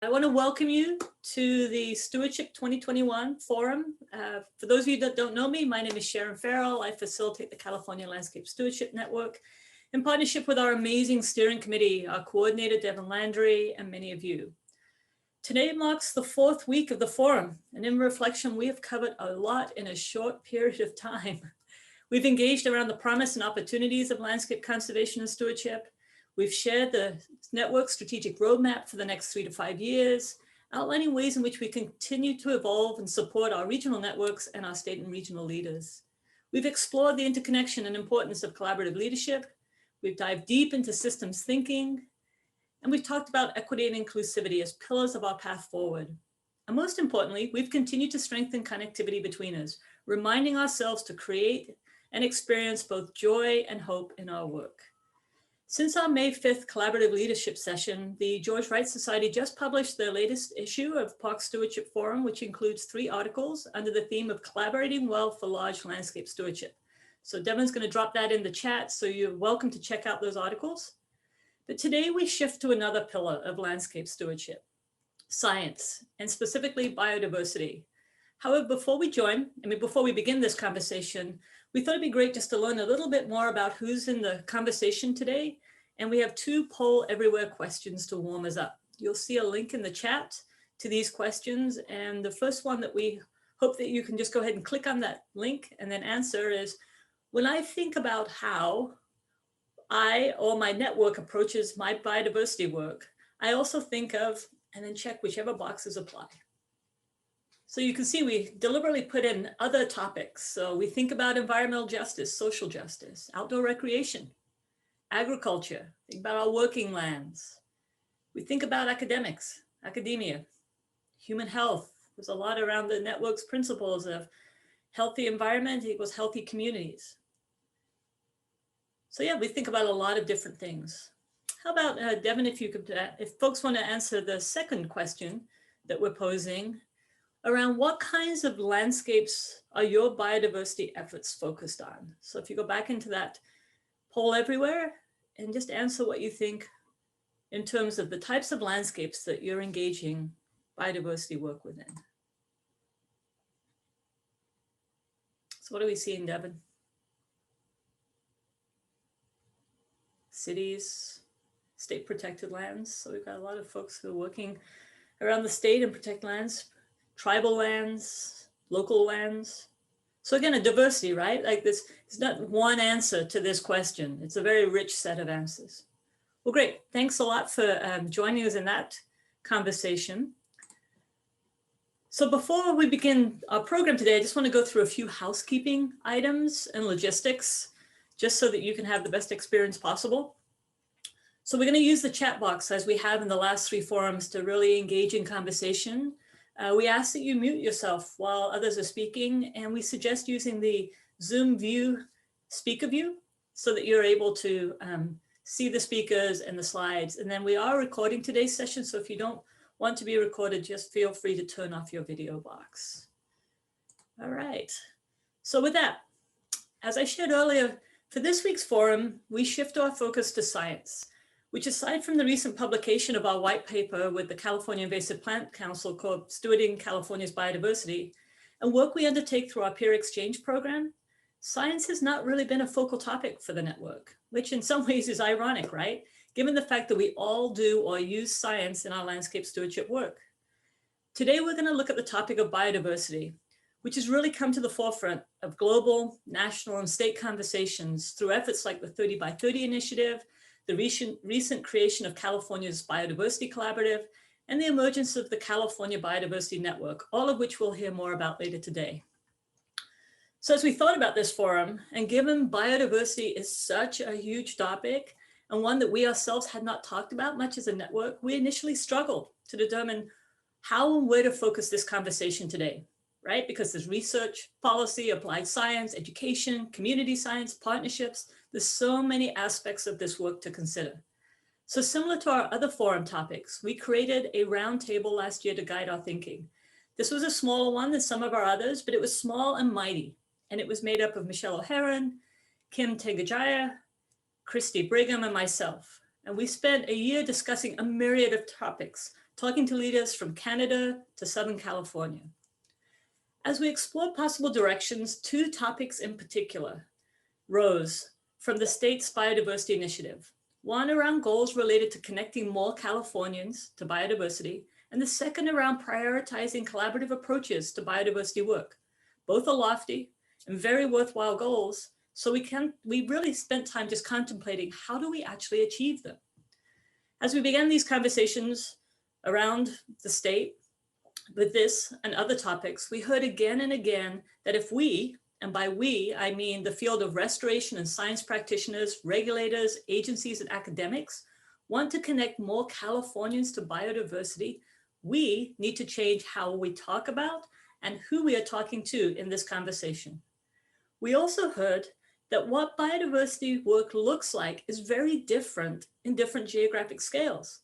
I want to welcome you to the Stewardship 2021 Forum. For those of you that don't know me, my name is Sharon Farrell. I facilitate the California Landscape Stewardship Network in partnership with our amazing steering committee, our coordinator, Devin Landry, and many of you. Today marks the fourth week of the forum, and in reflection, we have covered a lot in a short period of time. We've engaged around the promise and opportunities of landscape conservation and stewardship. We've shared the network strategic roadmap for the next 3 to 5 years, outlining ways in which we continue to evolve and support our regional networks and our state and regional leaders. We've explored the interconnection and importance of collaborative leadership. We've dived deep into systems thinking, and we've talked about equity and inclusivity as pillars of our path forward. And most importantly, we've continued to strengthen connectivity between us, reminding ourselves to create and experience both joy and hope in our work. Since our May 5th collaborative leadership session, the George Wright Society just published their latest issue of Park Stewardship Forum, which includes 3 articles under the theme of collaborating well for large landscape stewardship. So Devin's going to drop that in the chat, so you're welcome to check out those articles. But today we shift to another pillar of landscape stewardship, science, and specifically biodiversity. However, before we begin this conversation, we thought it'd be great just to learn a little bit more about who's in the conversation today. And we have 2 poll everywhere questions to warm us up. You'll see a link in the chat to these questions. And the first one that we hope that you can just go ahead and click on that link and then answer is, when I think about how I or my network approaches my biodiversity work, I also think of, and then check whichever boxes apply. So you can see we deliberately put in other topics. So we think about environmental justice, social justice, outdoor recreation, agriculture, think about our working lands. We think about academics, academia, human health. There's a lot around the network's principles of healthy environment equals healthy communities. So yeah, we think about a lot of different things. How about Devin, if folks want to answer the second question that we're posing, around what kinds of landscapes are your biodiversity efforts focused on? So if you go back into that poll everywhere and just answer what you think in terms of the types of landscapes that you're engaging biodiversity work within. So what are we seeing, Devin? Cities, state protected lands. So we've got a lot of folks who are working around the state and protect lands. Tribal lands, local lands. So again, a diversity, right? Like this, it's not one answer to this question. It's a very rich set of answers. Well, great. Thanks a lot for joining us in that conversation. So before we begin our program today, I just want to go through a few housekeeping items and logistics, just so that you can have the best experience possible. So we're going to use the chat box as we have in the last 3 forums to really engage in conversation. We ask that you mute yourself while others are speaking, and we suggest using the Zoom view, speaker view, so that you're able to see the speakers and the slides. And then we are recording today's session, so if you don't want to be recorded, just feel free to turn off your video box. All right, so with that, as I shared earlier, for this week's forum, we shift our focus to science, which aside from the recent publication of our white paper with the California Invasive Plant Council called Stewarding California's Biodiversity, and work we undertake through our peer exchange program, science has not really been a focal topic for the network, which in some ways is ironic, right? Given the fact that we all do or use science in our landscape stewardship work. Today, we're going to look at the topic of biodiversity, which has really come to the forefront of global, national, and state conversations through efforts like the 30 by 30 initiative, the recent creation of California's Biodiversity Collaborative, and the emergence of the California Biodiversity Network, all of which we'll hear more about later today. So as we thought about this forum, and given biodiversity is such a huge topic, and one that we ourselves had not talked about much as a network, we initially struggled to determine how and where to focus this conversation today, right? Because there's research, policy, applied science, education, community science, partnerships. There's so many aspects of this work to consider. So similar to our other forum topics, we created a roundtable last year to guide our thinking. This was a smaller one than some of our others, but it was small and mighty. And it was made up of Michelle O'Haron, Kim Tegajaya, Christy Brigham, and myself. And we spent a year discussing a myriad of topics, talking to leaders from Canada to Southern California. As we explore possible directions, two topics in particular rose from the state's biodiversity initiative. One around goals related to connecting more Californians to biodiversity, and the second around prioritizing collaborative approaches to biodiversity work. Both are lofty and very worthwhile goals, so we really spent time just contemplating how do we actually achieve them. As we began these conversations around the state with this and other topics, we heard again and again that if we, and by we, I mean the field of restoration and science practitioners, regulators, agencies, and academics, want to connect more Californians to biodiversity, we need to change how we talk about and who we are talking to in this conversation. We also heard that what biodiversity work looks like is very different in different geographic scales.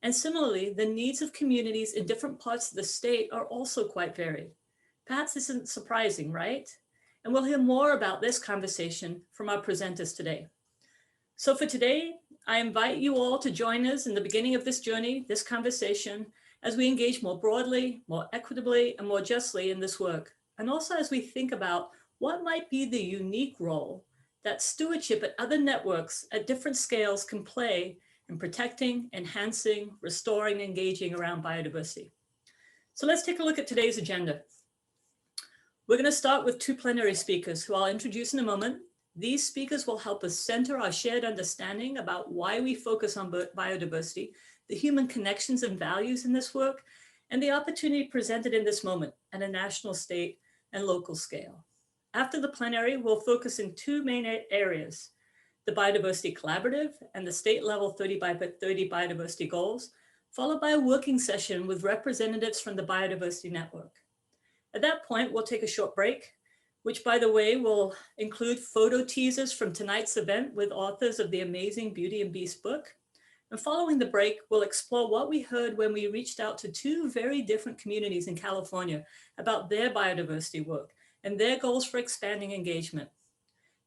And similarly, the needs of communities in different parts of the state are also quite varied. Perhaps this isn't surprising, right? And we'll hear more about this conversation from our presenters today. So for today, I invite you all to join us in the beginning of this journey, this conversation, as we engage more broadly, more equitably, and more justly in this work. And also as we think about what might be the unique role that stewardship at other networks at different scales can play in protecting, enhancing, restoring, engaging around biodiversity. So let's take a look at today's agenda. We're going to start with two plenary speakers who I'll introduce in a moment. These speakers will help us center our shared understanding about why we focus on biodiversity, the human connections and values in this work, and the opportunity presented in this moment at a national, state, and local scale. After the plenary, we'll focus in two main areas: the Biodiversity Collaborative and the state level 30 by 30 biodiversity goals, followed by a working session with representatives from the Biodiversity Network. At that point, we'll take a short break, which, by the way, will include photo teasers from tonight's event with authors of the amazing Beauty and Beast book. And following the break, we'll explore what we heard when we reached out to two very different communities in California about their biodiversity work and their goals for expanding engagement.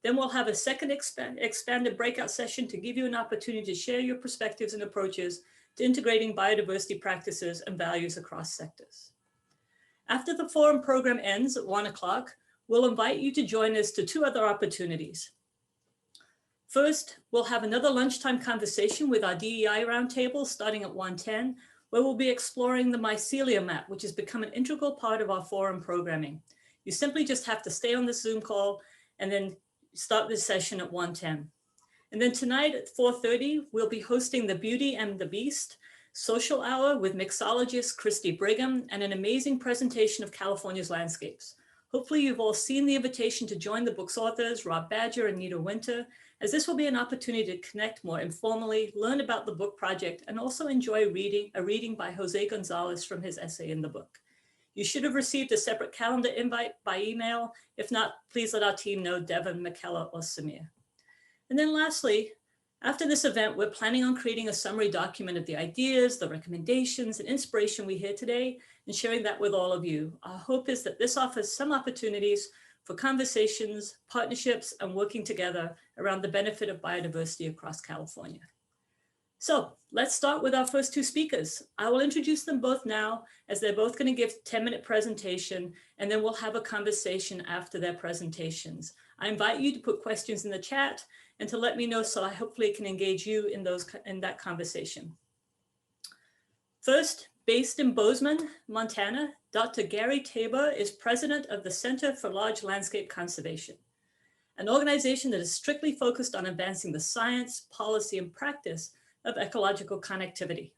Then we'll have a second expanded breakout session to give you an opportunity to share your perspectives and approaches to integrating biodiversity practices and values across sectors. After the forum program ends at 1 o'clock, we'll invite you to join us to two other opportunities. First, we'll have another lunchtime conversation with our DEI roundtable starting at 1:10, where we'll be exploring the mycelium map, which has become an integral part of our forum programming. You simply just have to stay on the Zoom call and then start this session at 1:10. And then tonight at 4:30, we'll be hosting the Beauty and the Beast social hour with mixologist Christy Brigham and an amazing presentation of California's landscapes. Hopefully you've all seen the invitation to join the book's authors, Rob Badger and Nita Winter, as this will be an opportunity to connect more informally, learn about the book project, and also enjoy a reading by Jose Gonzalez from his essay in the book. You should have received a separate calendar invite by email. If not, please let our team know, Devin, Michela, or Samir. And then lastly, after this event, we're planning on creating a summary document of the ideas, the recommendations, and inspiration we hear today, and sharing that with all of you. Our hope is that this offers some opportunities for conversations, partnerships, and working together around the benefit of biodiversity across California. So let's start with our first two speakers. I will introduce them both now, as they're both going to give a 10-minute presentation, and then we'll have a conversation after their presentations. I invite you to put questions in the chat and to let me know so I hopefully can engage you in that conversation. First, based in Bozeman, Montana, Dr. Gary Tabor is president of the Center for Large Landscape Conservation, an organization that is strictly focused on advancing the science, policy, and practice of ecological connectivity.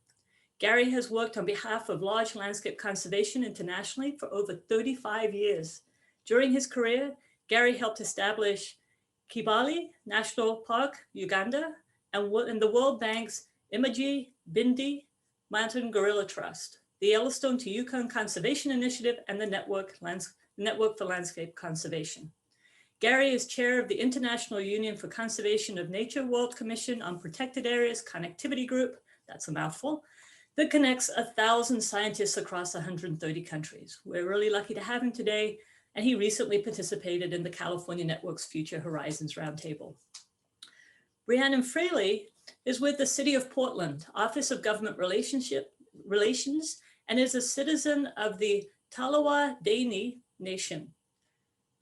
Gary has worked on behalf of large landscape conservation internationally for over 35 years. During his career, Gary helped establish Kibale National Park, Uganda, and the World Bank's Imagi Bindi Mountain Gorilla Trust, the Yellowstone to Yukon Conservation Initiative, and the Network for Landscape Conservation. Gary is chair of the International Union for Conservation of Nature World Commission on Protected Areas Connectivity Group, that's a mouthful, that connects 1,000 scientists across 130 countries. We're really lucky to have him today, and he recently participated in the California Network's Future Horizons Roundtable. Briannon Fraley is with the City of Portland, Office of Government Relations, relations and is a citizen of the Tolowa Dee-ni Nation.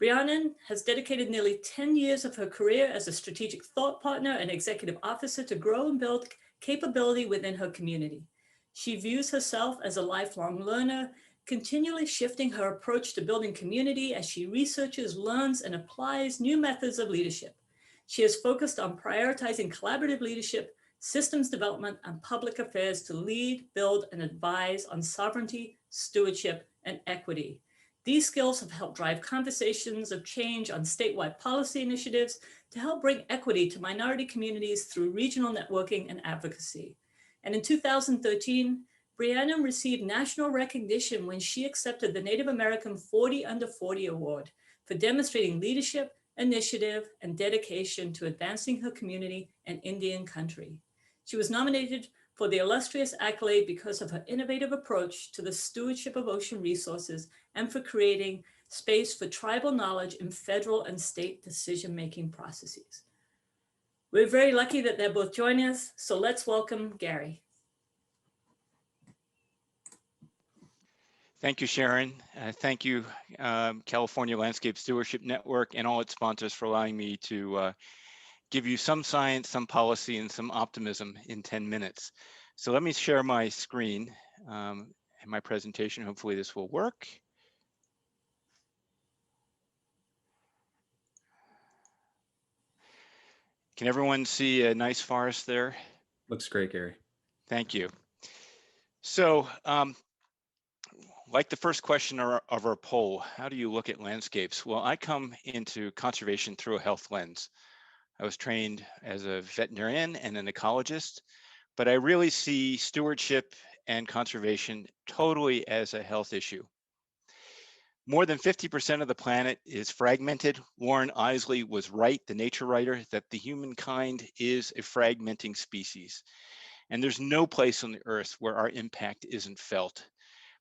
Briannon has dedicated nearly 10 years of her career as a strategic thought partner and executive officer to grow and build capability within her community. She views herself as a lifelong learner, continually shifting her approach to building community as she researches, learns, and applies new methods of leadership. She is focused on prioritizing collaborative leadership, systems development, and public affairs to lead, build, and advise on sovereignty, stewardship, and equity. These skills have helped drive conversations of change on statewide policy initiatives to help bring equity to minority communities through regional networking and advocacy. And in 2013, Briannon received national recognition when she accepted the Native American 40 Under 40 Award for demonstrating leadership, initiative, and dedication to advancing her community and Indian country. She was nominated for the illustrious accolade because of her innovative approach to the stewardship of ocean resources and for creating space for tribal knowledge in federal and state decision-making processes. We're very lucky that they're both joining us, so let's welcome Gary. Thank you, Sharon. Thank you, California Landscape Stewardship Network and all its sponsors for allowing me to give you some science, some policy, and some optimism in 10 minutes. So let me share my screen and my presentation. Hopefully this will work. Can everyone see a nice forest there? Looks great, Gary. Thank you. So, like the first question of our poll, how do you look at landscapes? Well, I come into conservation through a health lens. I was trained as a veterinarian and an ecologist, but I really see stewardship and conservation totally as a health issue. More than 50% of the planet is fragmented. Warren Isley was right, the nature writer, that the humankind is a fragmenting species. And there's no place on the earth where our impact isn't felt.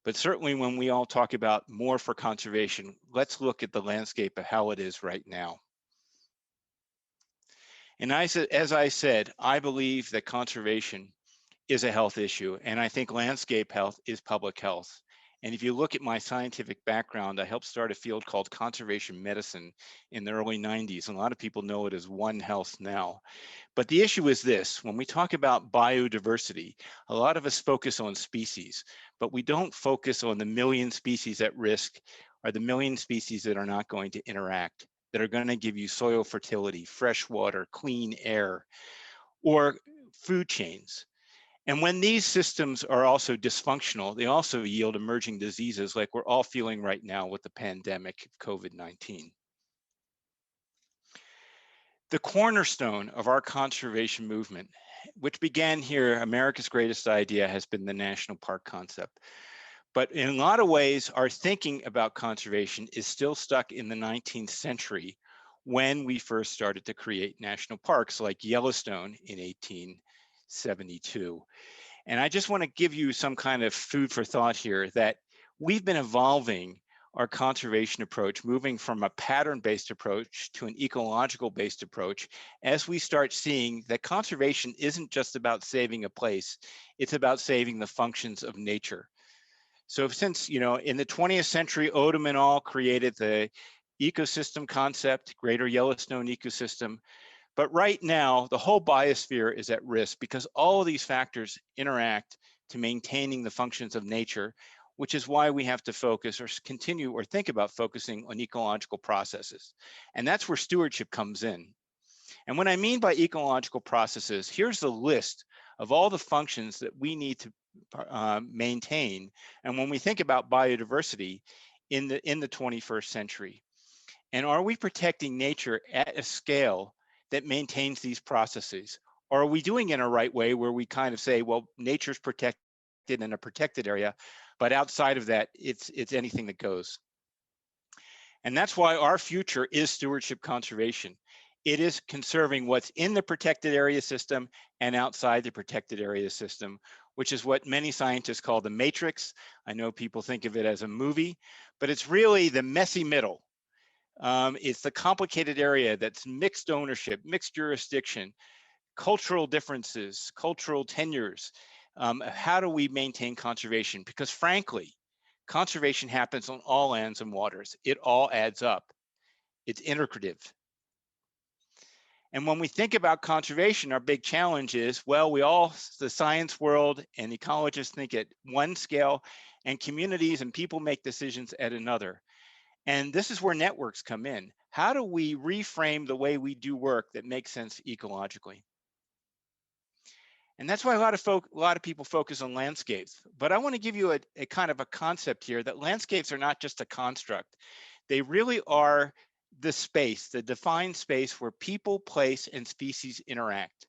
But certainly when we all talk about more for conservation, let's look at the landscape of how it is right now. And as I said, I believe that conservation is a health issue, and I think landscape health is public health. And if you look at my scientific background, I helped start a field called conservation medicine in the early 90s. And a lot of people know it as One Health now. But the issue is this: when we talk about biodiversity, a lot of us focus on species, but we don't focus on the million species at risk or the million species that are not going to interact, that are going to give you soil fertility, fresh water, clean air, or food chains. And when these systems are also dysfunctional, they also yield emerging diseases like we're all feeling right now with the pandemic of COVID-19. The cornerstone of our conservation movement, which began here, America's greatest idea, has been the national park concept. But in a lot of ways, our thinking about conservation is still stuck in the 19th century when we first started to create national parks like Yellowstone in 1872. And I just want to give you some kind of food for thought here, that we've been evolving our conservation approach, moving from a pattern-based approach to an ecological-based approach, as we start seeing that conservation isn't just about saving a place, it's about saving the functions of nature. So since, in the 20th century, Odom and al. Created the ecosystem concept, Greater Yellowstone ecosystem. But right now, the whole biosphere is at risk because all of these factors interact to maintaining the functions of nature, which is why we have to focus or continue or think about focusing on ecological processes. And that's where stewardship comes in. And what I mean by ecological processes, here's the list of all the functions that we need to maintain. And when we think about biodiversity in the 21st century, and are we protecting nature at a scale that maintains these processes? Or are we doing it in a right way where we kind of say, well, nature's protected in a protected area, but outside of that, it's anything that goes. And that's why our future is stewardship conservation. It is conserving what's in the protected area system and outside the protected area system, which is what many scientists call the matrix. I know people think of it as a movie, but it's really the messy middle. It's the complicated area that's mixed ownership, mixed jurisdiction, cultural differences, cultural tenures, how do we maintain conservation? Because frankly, conservation happens on all lands and waters. It all adds up. It's integrative. And when we think about conservation, our big challenge is, well, the science world and ecologists think at one scale, and communities and people make decisions at another. And this is where networks come in. How do we reframe the way we do work that makes sense ecologically? And that's why a lot of people focus on landscapes. But I want to give you a kind of a concept here that landscapes are not just a construct. They really are the space, the defined space where people, place, and species interact.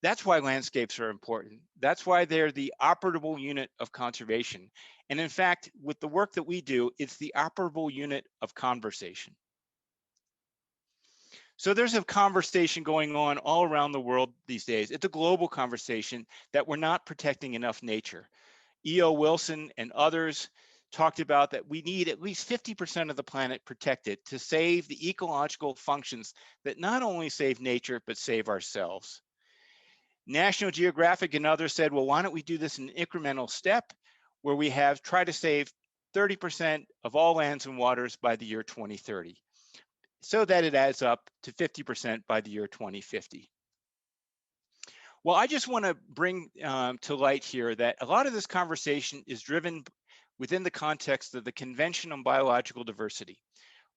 That's why landscapes are important. That's why they're the operable unit of conservation. And in fact, with the work that we do, it's the operable unit of conversation. So there's a conversation going on all around the world these days. It's a global conversation that we're not protecting enough nature. E.O. Wilson and others talked about that we need at least 50% of the planet protected to save the ecological functions that not only save nature, but save ourselves. National Geographic and others said, well, why don't we do this in an incremental step where we try to save 30% of all lands and waters by the year 2030, so that it adds up to 50% by the year 2050. Well, I just want to bring to light here that a lot of this conversation is driven within the context of the Convention on Biological Diversity,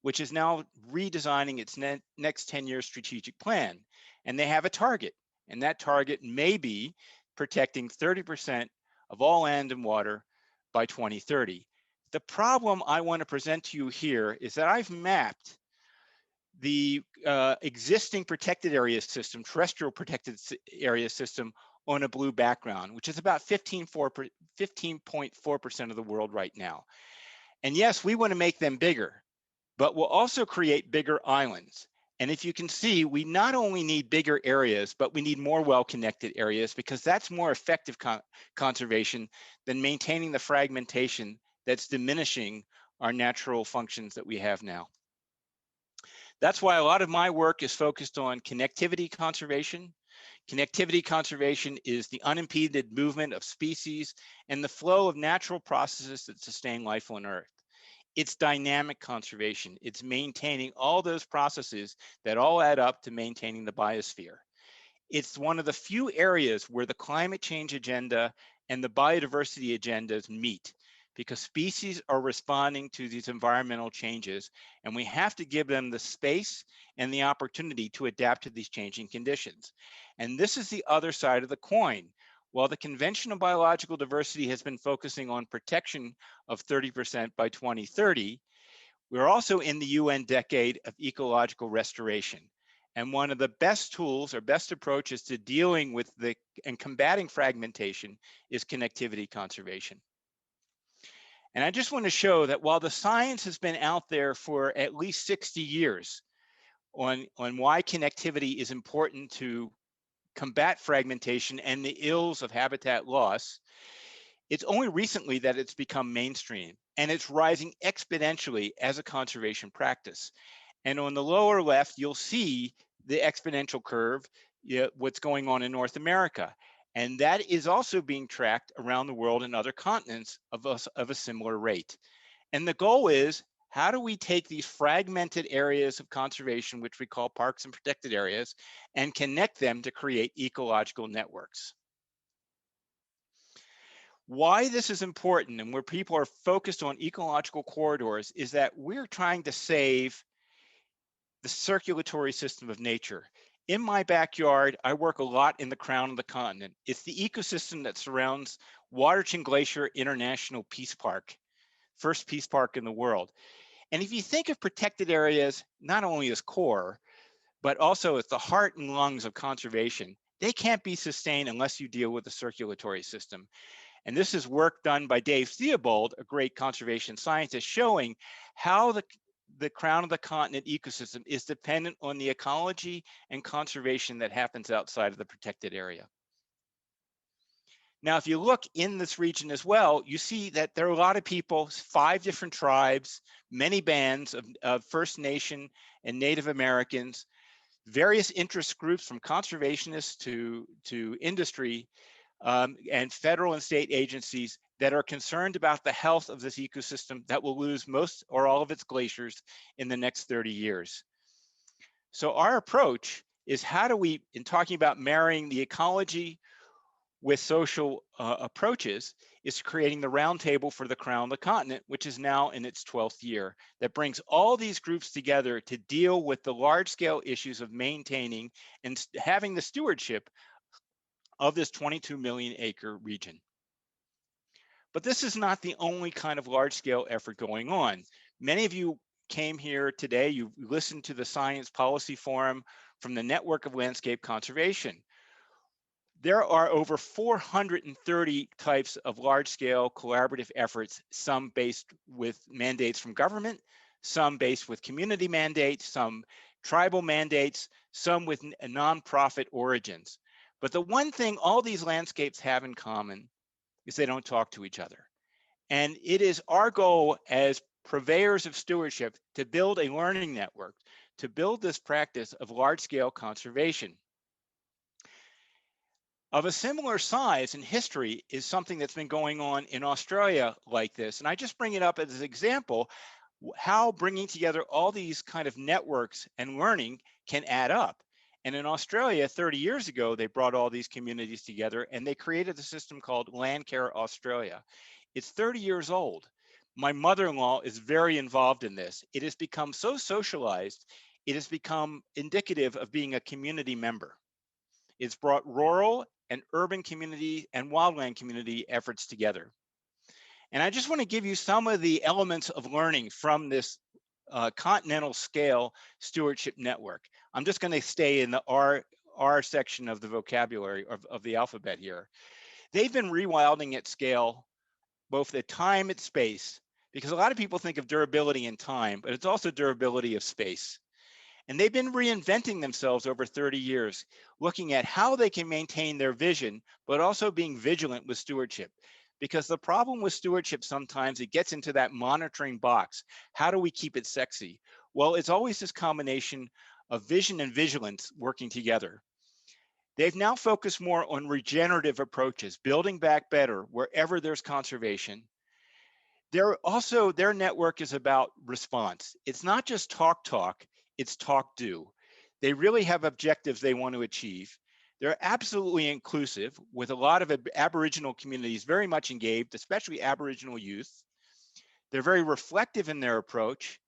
which is now redesigning its next 10-year strategic plan. And they have a target, and that target may be protecting 30% of all land and water by 2030. The problem I want to present to you here is that I've mapped the existing protected area system, terrestrial protected area system, on a blue background, which is about 15.4% of the world right now. And yes, we want to make them bigger, but we'll also create bigger islands. And if you can see, we not only need bigger areas, but we need more well-connected areas, because that's more effective conservation than maintaining the fragmentation that's diminishing our natural functions that we have now. That's why a lot of my work is focused on connectivity conservation. Connectivity conservation is the unimpeded movement of species and the flow of natural processes that sustain life on Earth. It's dynamic conservation. It's maintaining all those processes that all add up to maintaining the biosphere. It's one of the few areas where the climate change agenda and the biodiversity agendas meet, because species are responding to these environmental changes, and we have to give them the space and the opportunity to adapt to these changing conditions. And this is the other side of the coin. While the Convention on Biological Diversity has been focusing on protection of 30% by 2030, we're also in the UN decade of ecological restoration. And one of the best tools or best approaches to dealing with and combating fragmentation is connectivity conservation. And I just want to show that while the science has been out there for at least 60 years on why connectivity is important to combat fragmentation and the ills of habitat loss, it's only recently that it's become mainstream, and it's rising exponentially as a conservation practice. And on the lower left, you'll see the exponential curve, what's going on in North America. And that is also being tracked around the world in other continents of a similar rate. And the goal is, how do we take these fragmented areas of conservation, which we call parks and protected areas, and connect them to create ecological networks? Why this is important and where people are focused on ecological corridors is that we're trying to save the circulatory system of nature. In my backyard, I work a lot in the crown of the continent. It's the ecosystem that surrounds Waterton Glacier International Peace Park, first peace park in the world. And if you think of protected areas, not only as core, but also as the heart and lungs of conservation, they can't be sustained unless you deal with the circulatory system. And this is work done by Dave Theobald, a great conservation scientist, showing how the crown of the continent ecosystem is dependent on the ecology and conservation that happens outside of the protected area. Now, if you look in this region as well, you see that there are a lot of people, 5 different tribes, many bands of First Nation and Native Americans, various interest groups from conservationists to industry, and federal and state agencies that are concerned about the health of this ecosystem that will lose most or all of its glaciers in the next 30 years. So our approach is, how do we, in talking about marrying the ecology with social approaches, is creating the roundtable for the Crown of the Continent, which is now in its 12th year, that brings all these groups together to deal with the large-scale issues of maintaining and having the stewardship of this 22 million acre region. But this is not the only kind of large-scale effort going on. Many of you came here today, you listened to the Science Policy Forum from the Network of Landscape Conservation. There are over 430 types of large-scale collaborative efforts, some based with mandates from government, some based with community mandates, some tribal mandates, some with nonprofit origins. But the one thing all these landscapes have in common is they don't talk to each other. And it is our goal as purveyors of stewardship to build a learning network, to build this practice of large-scale conservation. Of a similar size in history is something that's been going on in Australia like this. And I just bring it up as an example, how bringing together all these kind of networks and learning can add up. And in Australia, 30 years ago, they brought all these communities together and they created a system called Landcare Australia. It's 30 years old. My mother-in-law is very involved in this. It has become so socialized, it has become indicative of being a community member. It's brought rural and urban community and wildland community efforts together. And I just want to give you some of the elements of learning from this continental scale stewardship network. I'm just going to stay in the R section of the vocabulary of the alphabet here. They've been rewilding at scale, both at time and space, because a lot of people think of durability in time, but it's also durability of space. And they've been reinventing themselves over 30 years, looking at how they can maintain their vision, but also being vigilant with stewardship. Because the problem with stewardship, sometimes it gets into that monitoring box. How do we keep it sexy? Well, it's always this combination of vision and vigilance working together. They've now focused more on regenerative approaches, building back better wherever there's conservation. Their network is about response. It's not just talk, it's talk-do. They really have objectives they want to achieve. They're absolutely inclusive, with a lot of Aboriginal communities very much engaged, especially Aboriginal youth. They're very reflective in their approach,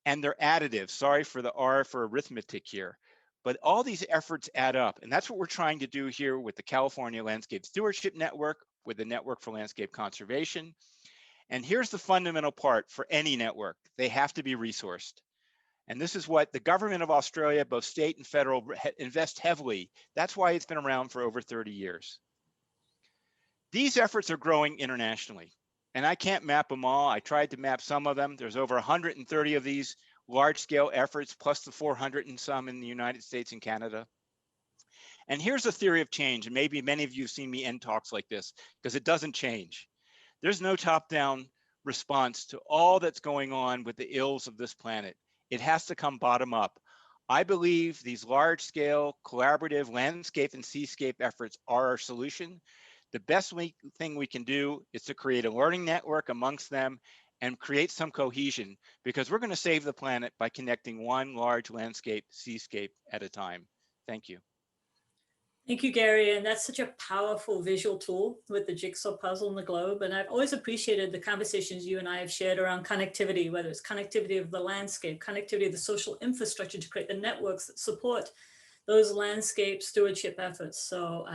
and they're additive. Sorry for the R for arithmetic here. But all these efforts add up, and that's what we're trying to do here with the California Landscape Stewardship Network, with the Network for Landscape Conservation. And here's the fundamental part for any network. They have to be resourced. And this is what the government of Australia, both state and federal, invest heavily. That's why it's been around for over 30 years. These efforts are growing internationally, and I can't map them all. I tried to map some of them. There's over 130 of these large-scale efforts, plus the 400 and some in the United States and Canada. And here's the theory of change, and maybe many of you have seen me end talks like this, because it doesn't change. There's no top-down response to all that's going on with the ills of this planet. It has to come bottom up. I believe these large-scale collaborative landscape and seascape efforts are our solution. The best thing we can do is to create a learning network amongst them and create some cohesion, because we're going to save the planet by connecting one large landscape, seascape at a time. Thank you. Thank you, Gary. And that's such a powerful visual tool with the jigsaw puzzle in the globe. And I've always appreciated the conversations you and I have shared around connectivity, whether it's connectivity of the landscape, connectivity of the social infrastructure to create the networks that support those landscape stewardship efforts. So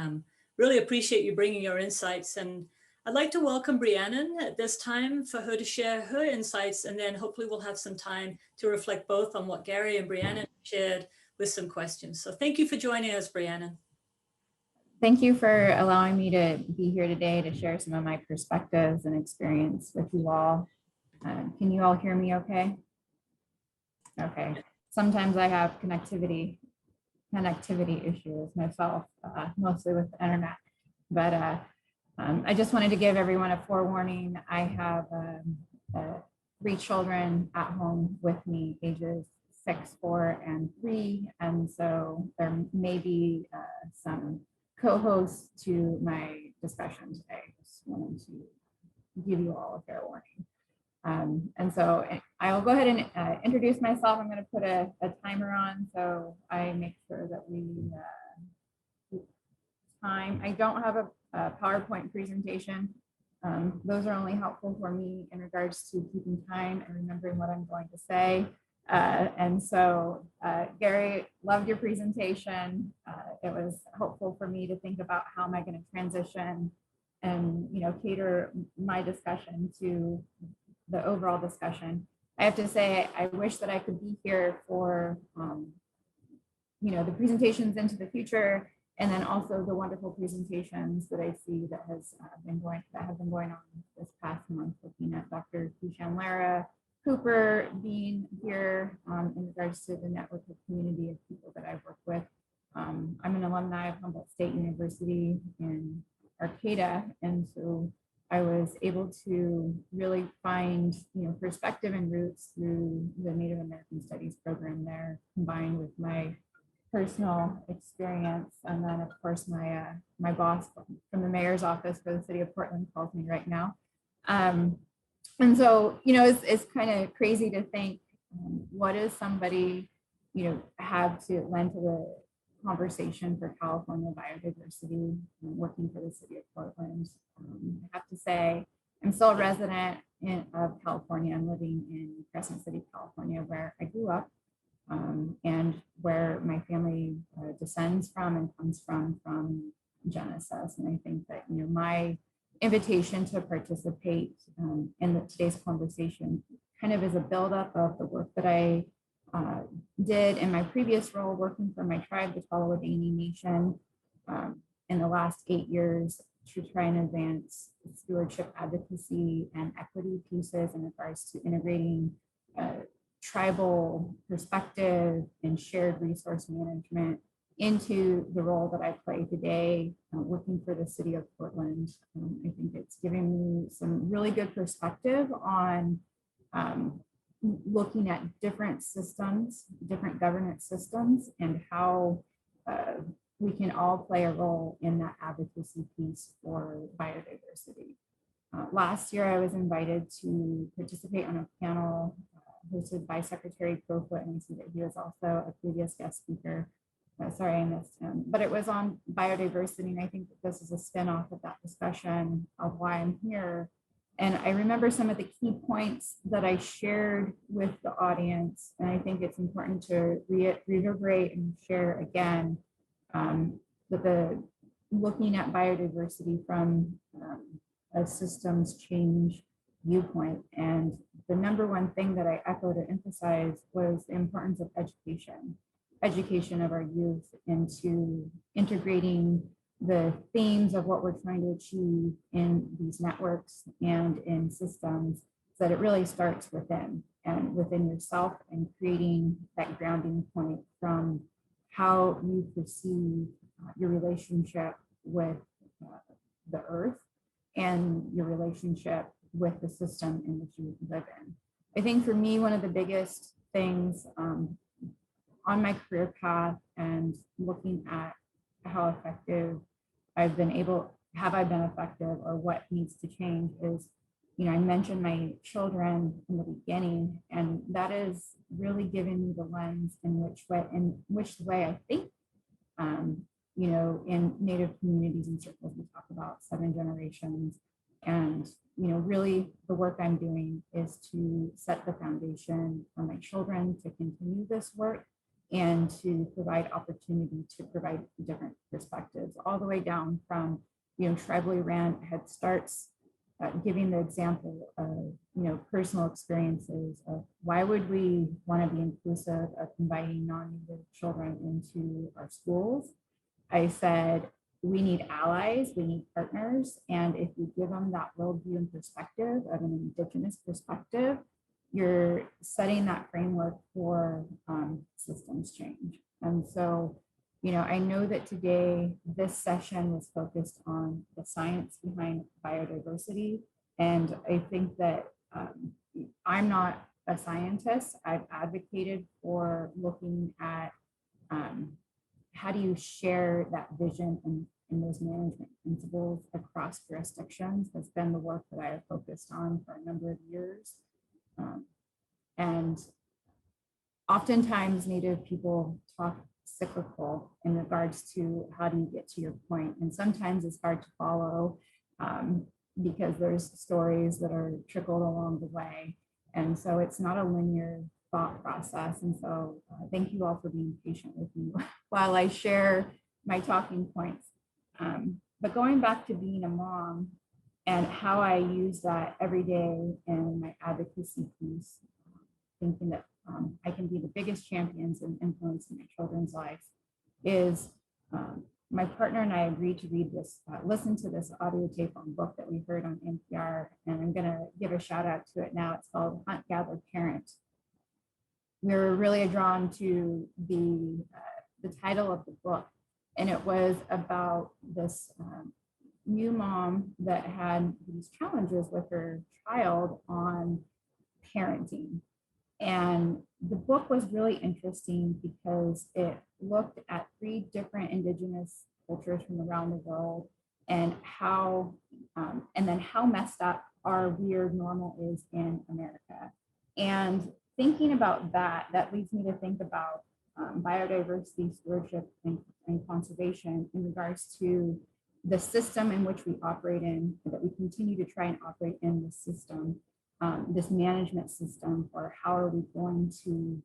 really appreciate you bringing your insights. And I'd like to welcome Briannon at this time for her to share her insights. And then hopefully we'll have some time to reflect both on what Gary and Briannon shared with some questions. So thank you for joining us, Briannon. Thank you for allowing me to be here today to share some of my perspectives and experience with you all. Can you all hear me okay? Okay. Sometimes I have connectivity issues myself, mostly with the internet. But I just wanted to give everyone a forewarning. I have 3 children at home with me, ages 6, 4, and 3. And so there may be some co-host to my discussion today. Just wanted to give you all a fair warning. And so I'll go ahead and introduce myself. I'm going to put a timer on so I make sure that we keep time. I don't have a PowerPoint presentation. Those are only helpful for me in regards to keeping time and remembering what I'm going to say. And so, Gary, loved your presentation. It was helpful for me to think about how am I going to transition and, you know, cater my discussion to the overall discussion. I have to say, I wish that I could be here for, you know, the presentations into the future, and then also the wonderful presentations that I see that have been going on this past month, looking at Dr. Kishan Lara Cooper being here in regards to the network of community of people that I've worked with. I'm an alumni of Humboldt State University in Arcata, and so I was able to really find, you know, perspective and roots through the Native American Studies program there, combined with my personal experience. And then, of course, my boss from the mayor's office for the city of Portland calls me right now. And so, you know, it's kind of crazy to think, what does somebody, you know, have to lend to the conversation for California biodiversity, working for the city of Portland. I have to say, I'm still a resident of California. I'm living in Crescent City, California, where I grew up, and where my family descends from and comes from Genesis. And I think that, you know, my invitation to participate in today's conversation kind of is a buildup of the work that I did in my previous role working for my tribe, the Tolowa Dee-ni Nation, in the last 8 years to try and advance stewardship advocacy and equity pieces in regards to integrating tribal perspective and shared resource management into the role that I play today, working for the city of Portland. I think it's giving me some really good perspective on looking at different systems, different governance systems, and how we can all play a role in that advocacy piece for biodiversity. Last year, I was invited to participate on a panel hosted by Secretary Crowfoot, and I see that he was also a previous guest speaker. Sorry, I missed him, but it was on biodiversity, and I think that this is a spinoff of that discussion of why I'm here. And I remember some of the key points that I shared with the audience, and I think it's important to reverberate and share again that looking at biodiversity from a systems change viewpoint. And the number one thing that I echoed and emphasized was the importance of education of our youth into integrating the themes of what we're trying to achieve in these networks and in systems, so that it really starts within yourself, and creating that grounding point from how you perceive your relationship with the earth and your relationship with the system in which you live in. I think for me, one of the biggest things on my career path and looking at how effective have I been effective, or what needs to change is, you know, I mentioned my children in the beginning, and that is really giving me the lens in which way I think, you know, in Native communities and circles, we talk about 7 generations. And, you know, really the work I'm doing is to set the foundation for my children to continue this work, and to provide opportunity to provide different perspectives, all the way down from, you know, tribally ran head starts, giving the example of, you know, personal experiences of why would we want to be inclusive of inviting non-Native children into our schools. I said, we need allies, we need partners, and if you give them that worldview and perspective of an Indigenous perspective, you're setting that framework for systems change. And so, you know, I know that today this session was focused on the science behind biodiversity, and I think that I'm not a scientist. I've advocated for looking at how do you share that vision in those management principles across jurisdictions has been the work that I have focused on for a number of years. And oftentimes Native people talk cyclical in regards to how do you get to your point. And sometimes it's hard to follow because there's stories that are trickled along the way. And so it's not a linear thought process. And so thank you all for being patient with me while I share my talking points. But going back to being a mom and how I use that every day in my advocacy piece, thinking that I can be the biggest champions and influence in my children's lives, is my partner and I agreed to read this, listen to this audio tape on book that we heard on NPR, and I'm gonna give a shout out to it now. It's called Hunt, Gather, Parent. We were really drawn to the title of the book, and it was about this new mom that had these challenges with her child on parenting. And the book was really interesting because it looked at 3 different indigenous cultures from around the world and how, and then how messed up our weird normal is in America. And thinking about that, that leads me to think about biodiversity, stewardship, and conservation in regards to the system in which we operate in, that we continue to try and operate in this system. This management system, or how are we going to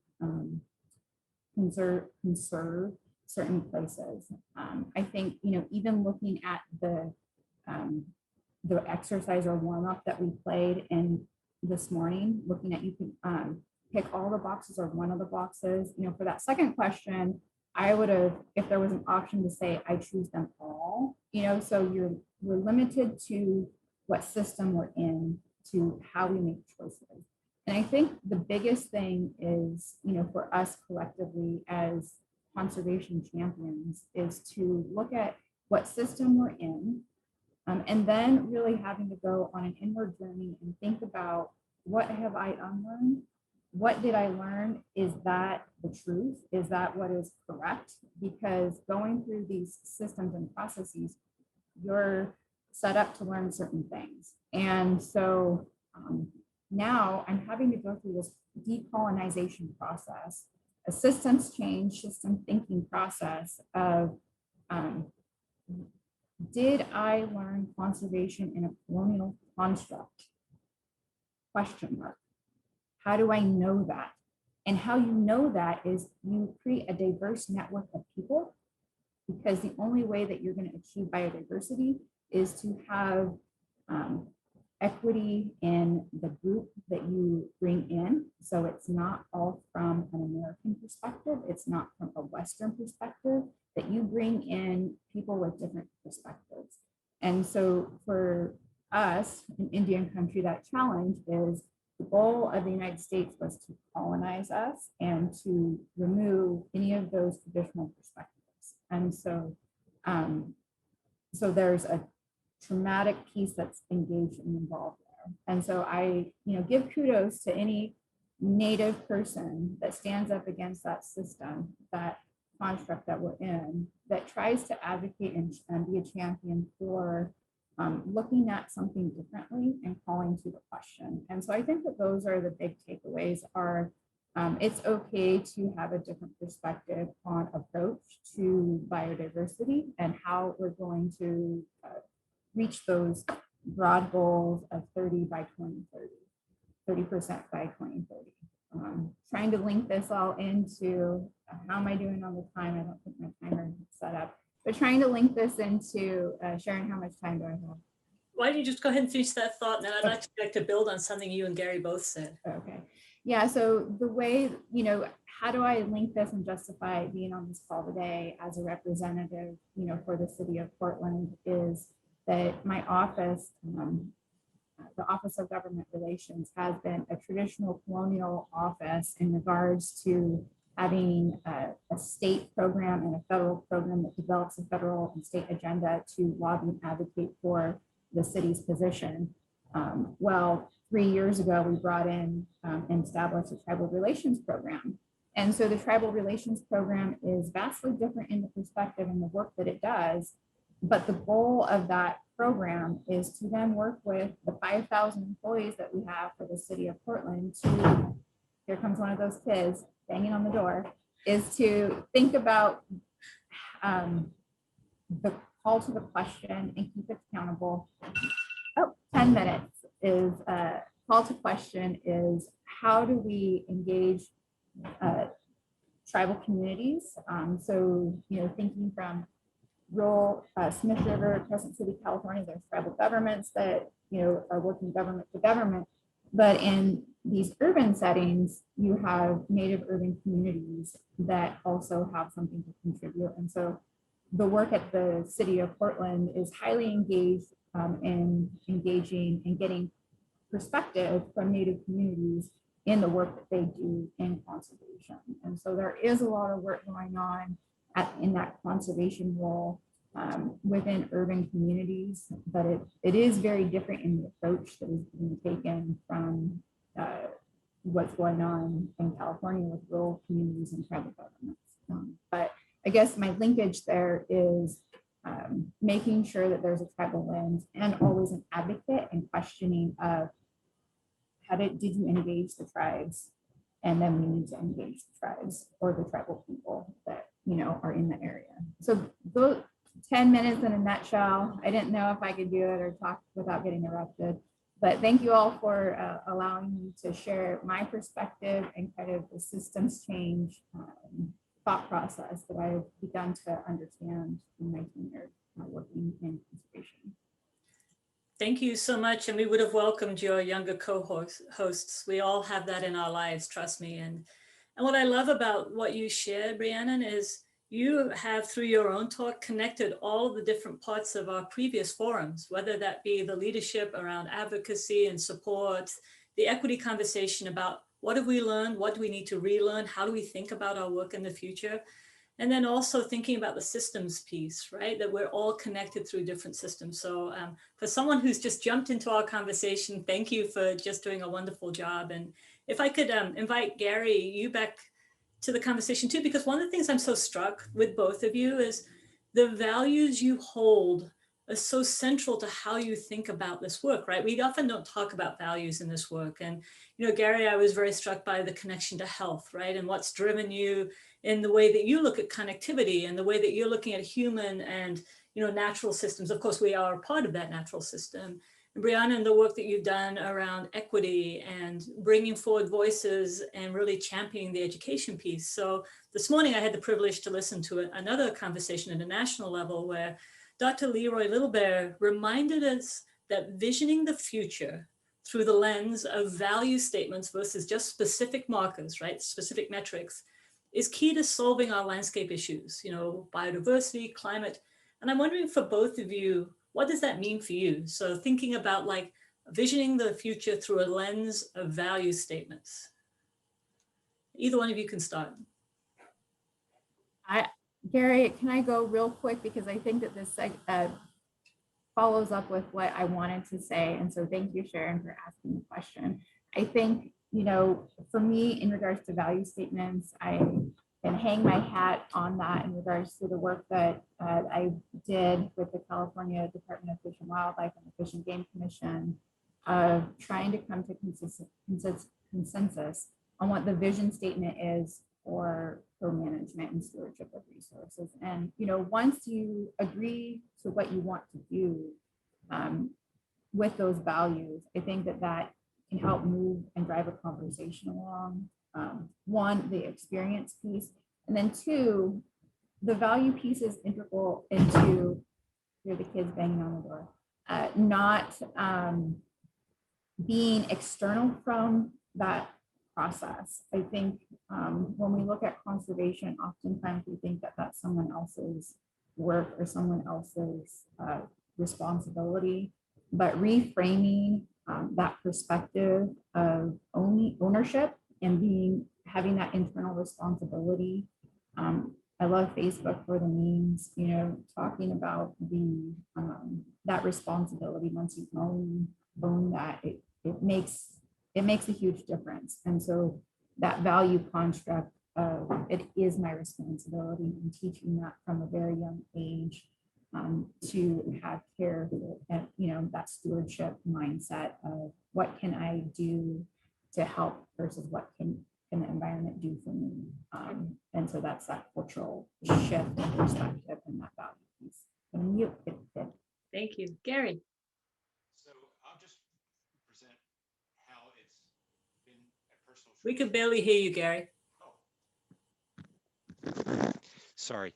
conserve certain places. I think, even looking at the exercise or warm up that we played in this morning, looking at, you can pick all the boxes or one of the boxes. For that second question, I would have, if there was an option to say, I choose them all, so we're limited to what system we're in, to how we make choices. And I think the biggest thing is, for us collectively as conservation champions, is to look at what system we're in, and then really having to go on an inward journey and think about, what have I unlearned? What did I learn? Is that the truth? Is that what is correct? Because going through these systems and processes, you're set up to learn certain things. And so now I'm having to go through this decolonization process, a systems change, system thinking process of, did I learn conservation in a colonial construct? Question mark. How do I know that? And how you know that is you create a diverse network of people, because the only way that you're going to achieve biodiversity is to have equity in the group that you bring in. So it's not all from an American perspective, it's not from a Western perspective, that you bring in people with different perspectives. And so for us in Indian country, that challenge is, the goal of the United States was to colonize us and to remove any of those traditional perspectives. And so, so there's a traumatic piece that's engaged and involved there. And so I, give kudos to any Native person that stands up against that system, that construct that we're in, that tries to advocate and be a champion for looking at something differently and calling to the question. And so I think that those are the big takeaways are, it's okay to have a different perspective on approach to biodiversity and how we're going to reach those broad goals of 30 by 2030, 30% by 2030. Trying to link this all into, how am I doing on the time? I don't think my timer is set up. But trying to link this into, Sharon, how much time do I have? Why don't you just go ahead and finish that thought, and then I'd actually like to build on something you and Gary both said. Okay. Yeah, so the way, how do I link this and justify being on this call today as a representative, for the city of Portland, is that my office, the Office of Government Relations, has been a traditional colonial office in regards to having a state program and a federal program that develops a federal and state agenda to lobby and advocate for the city's position. Well, 3 years ago, we brought in and established a tribal relations program. And so the tribal relations program is vastly different in the perspective and the work that it does But the goal of that program is to then work with the 5,000 employees that we have for the city of Portland to, here comes one of those kids banging on the door, is to think about the call to the question and keep it accountable. 10 minutes is call to question is how do we engage tribal communities? So, thinking from rural Smith River, Crescent City, California, there's tribal governments that, are working government to government. But in these urban settings, you have native urban communities that also have something to contribute. And so the work at the city of Portland is highly engaged in engaging and getting perspective from native communities in the work that they do in conservation. And so there is a lot of work going on in that conservation role within urban communities, but it is very different in the approach that is being taken from what's going on in California with rural communities and tribal governments. But I guess my linkage there is making sure that there's a tribal lens and always an advocate and questioning of did you engage the tribes? And then we need to engage the tribes or the tribal people that are in the area. So those 10 minutes in a nutshell. I didn't know if I could do it or talk without getting interrupted, but thank you all for allowing me to share my perspective and kind of the systems change thought process that I've begun to understand in my tenure working in conservation. Thank you so much. And we would have welcomed your younger co-hosts. We all have that in our lives, trust me. And what I love about what you shared, Briannon, is you have, through your own talk, connected all the different parts of our previous forums, whether that be the leadership around advocacy and support, the equity conversation about what have we learned, what do we need to relearn, how do we think about our work in the future, and then also thinking about the systems piece, right? That we're all connected through different systems. So for someone who's just jumped into our conversation, thank you for just doing a wonderful job. And if I could invite Gary, you back to the conversation too, because one of the things I'm so struck with both of you is the values you hold are so central to how you think about this work, right? We often don't talk about values in this work. And, Gary, I was very struck by the connection to health, right? And what's driven you in the way that you look at connectivity and the way that you're looking at human and, natural systems. Of course, we are a part of that natural system. And Brianna, the work that you've done around equity and bringing forward voices and really championing the education piece. So this morning I had the privilege to listen to another conversation at a national level where Dr. Leroy Littlebear reminded us that visioning the future through the lens of value statements versus just specific markers, right? Specific metrics is key to solving our landscape issues, biodiversity, climate. And I'm wondering for both of you, what does that mean for you? So thinking about like visioning the future through a lens of value statements. Either one of you can start. Gary, can I go real quick? Because I think that this follows up with what I wanted to say. And so thank you, Sharon, for asking the question. I think, for me, in regards to value statements, I can hang my hat on that in regards to the work that I did with the California Department of Fish and Wildlife and the Fish and Game Commission of trying to come to consensus on what the vision statement is for management and stewardship of resources. And, once you agree to what you want to do with those values, I think that can help move and drive a conversation along. One, the experience piece, and then two, the value piece is integral into, the kids banging on the door, not being external from that process. I think when we look at conservation, oftentimes we think that that's someone else's work or someone else's responsibility, but reframing that perspective of ownership and having that internal responsibility. I love Facebook for the memes, talking about that responsibility. Once you own that, it makes a huge difference. And so that value construct of it is my responsibility, and teaching that from a very young age to have care, and that stewardship mindset of what can I do to help versus what can the environment do for me. And so that's that cultural shift in perspective and that value piece. Mute it. Thank you. Gary. So I'll just present how it's been a personal choice. We could barely hear you, Gary. Sorry.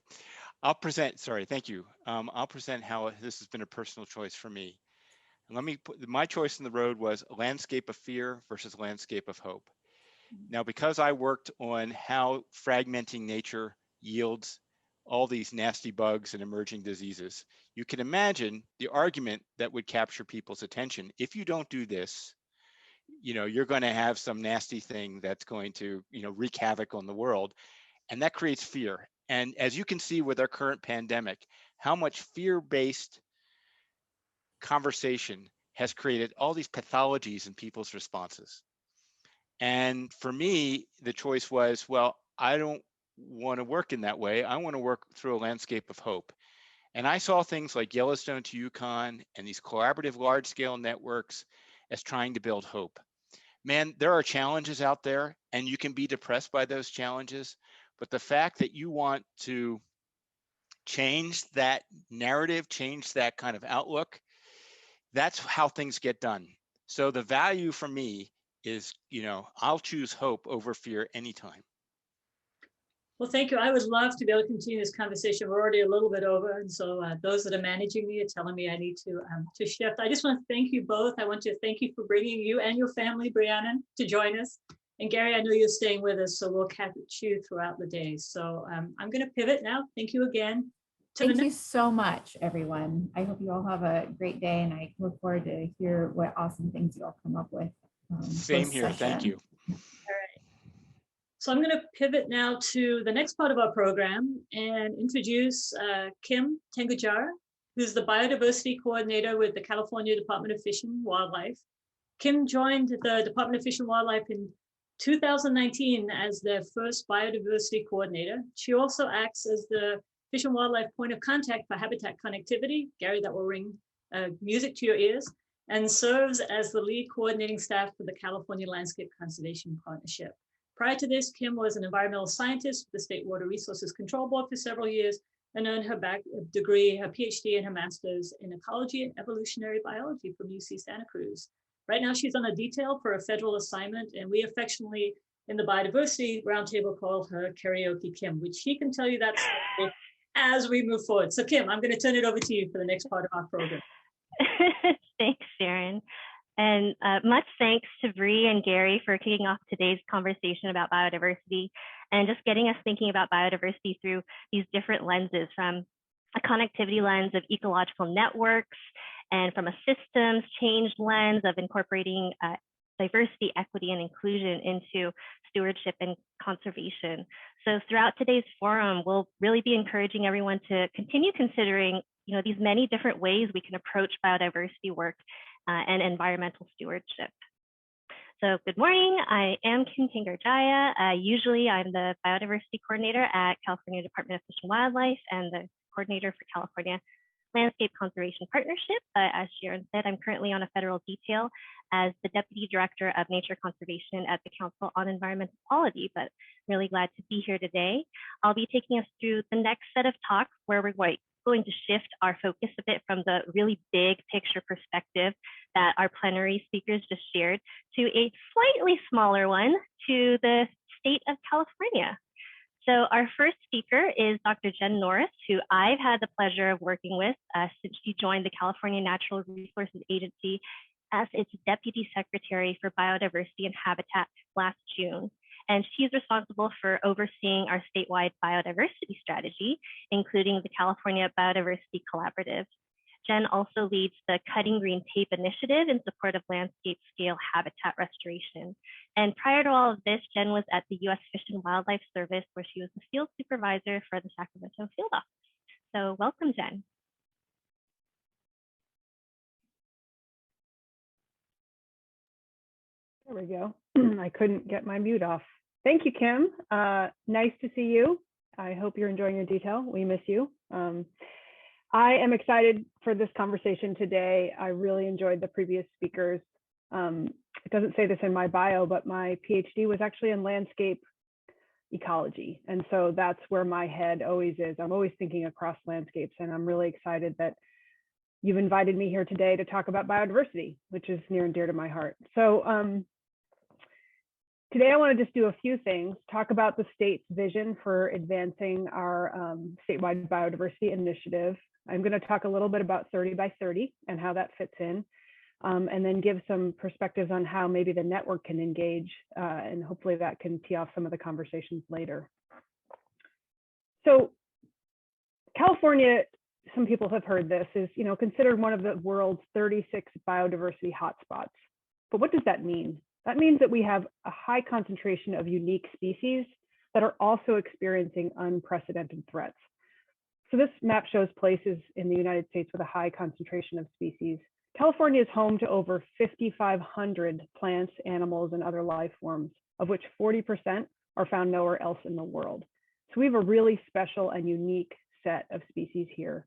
I'll present, sorry, thank you. I'll present how this has been a personal choice for me. And let me put, my choice in the road was a landscape of fear versus landscape of hope. Now, because I worked on how fragmenting nature yields all these nasty bugs and emerging diseases, you can imagine the argument that would capture people's attention. If you don't do this, you're going to have some nasty thing that's going to, wreak havoc on the world. And that creates fear. And as you can see with our current pandemic, how much fear-based conversation has created all these pathologies in people's responses. And for me, the choice was, well, I don't want to work in that way. I want to work through a landscape of hope. And I saw things like Yellowstone to Yukon and these collaborative large-scale networks as trying to build hope. Man, there are challenges out there, and you can be depressed by those challenges. But the fact that you want to change that narrative, change that kind of outlook, that's how things get done. So the value for me is, I'll choose hope over fear anytime. Well, thank you. I would love to be able to continue this conversation. We're already a little bit over, and so those that are managing me are telling me I need to shift. I just want to thank you both. I want to thank you for bringing you and your family, Briannon, to join us. And Gary, I know you're staying with us, so we'll catch you throughout the day. So I'm going to pivot now. Thank you again. Thank you so much, everyone. I hope you all have a great day, and I look forward to hear what awesome things you all come up with. Same here. Thank you. All right. So I'm going to pivot now to the next part of our program and introduce Kim Tengujara, who's the Biodiversity Coordinator with the California Department of Fish and Wildlife. Kim joined the Department of Fish and Wildlife in 2019 as their first biodiversity coordinator. She also acts as the Fish and Wildlife point of contact for habitat connectivity. Gary, that will ring music to your ears, and serves as the lead coordinating staff for the California Landscape Conservation Partnership. Prior to this, Kim was an environmental scientist with the State Water Resources Control Board for several years and earned her degree, her PhD, and her master's in ecology and evolutionary biology from UC Santa Cruz. Right now, she's on a detail for a federal assignment, and we affectionately, in the Biodiversity Roundtable, call her Karaoke Kim, which she can tell you that story as we move forward. So Kim, I'm going to turn it over to you for the next part of our program. Thanks, Sharon. And much thanks to Bree and Gary for kicking off today's conversation about biodiversity and just getting us thinking about biodiversity through these different lenses, from a connectivity lens of ecological networks, and from a systems change lens of incorporating diversity, equity, and inclusion into stewardship and conservation. So throughout today's forum, we'll really be encouraging everyone to continue considering these many different ways we can approach biodiversity work and environmental stewardship. So good morning, I am Kim Tengujara. Usually I'm the biodiversity coordinator at California Department of Fish and Wildlife and the coordinator for California Landscape Conservation Partnership. As Sharon said, I'm currently on a federal detail as the Deputy Director of Nature Conservation at the Council on Environmental Quality, but really glad to be here today. I'll be taking us through the next set of talks where we're going to shift our focus a bit from the really big picture perspective that our plenary speakers just shared to a slightly smaller one to the state of California. So our first speaker is Dr. Jen Norris, who I've had the pleasure of working with since she joined the California Natural Resources Agency as its Deputy Secretary for Biodiversity and Habitat last June. And she's responsible for overseeing our statewide biodiversity strategy, including the California Biodiversity Collaborative. Jen also leads the Cutting Green Tape initiative in support of landscape scale habitat restoration. And prior to all of this, Jen was at the U.S. Fish and Wildlife Service, where she was the field supervisor for the Sacramento field office. So welcome, Jen. There we go. I couldn't get my mute off. Thank you, Kim. Nice to see you. I hope you're enjoying your detail. We miss you. I am excited for this conversation today. I really enjoyed the previous speakers. It doesn't say this in my bio, but my PhD was actually in landscape ecology. And so that's where my head always is. I'm always thinking across landscapes, and I'm really excited that you've invited me here today to talk about biodiversity, which is near and dear to my heart. So today I want to just do a few things, talk about the state's vision for advancing our statewide biodiversity initiative. I'm going to talk a little bit about 30 by 30 and how that fits in, and then give some perspectives on how maybe the network can engage, and hopefully that can tee off some of the conversations later. So California, some people have heard this, is considered one of the world's 36 biodiversity hotspots. But what does that mean? That means that we have a high concentration of unique species that are also experiencing unprecedented threats. So this map shows places in the United States with a high concentration of species. California is home to over 5,500 plants, animals, and other life forms, of which 40% are found nowhere else in the world. So we have a really special and unique set of species here.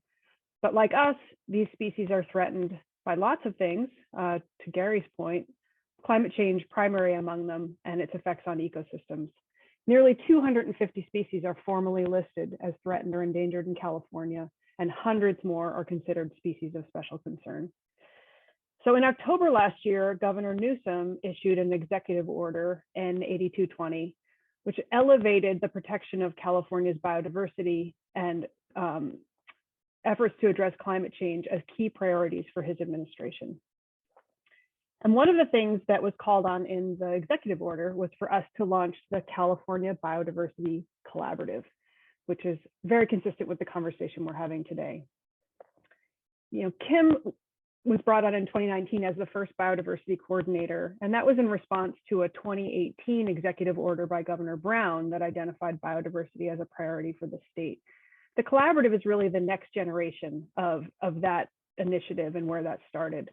But like us, these species are threatened by lots of things. To Gary's point, climate change primary among them and its effects on ecosystems. Nearly 250 species are formally listed as threatened or endangered in California, and hundreds more are considered species of special concern. So in October last year, Governor Newsom issued an executive order, N-8220, which elevated the protection of California's biodiversity and efforts to address climate change as key priorities for his administration. And one of the things that was called on in the executive order was for us to launch the California Biodiversity Collaborative, which is very consistent with the conversation we're having today. Kim was brought on in 2019 as the first biodiversity coordinator, and that was in response to a 2018 executive order by Governor Brown that identified biodiversity as a priority for the state. The collaborative is really the next generation of that initiative and where that started.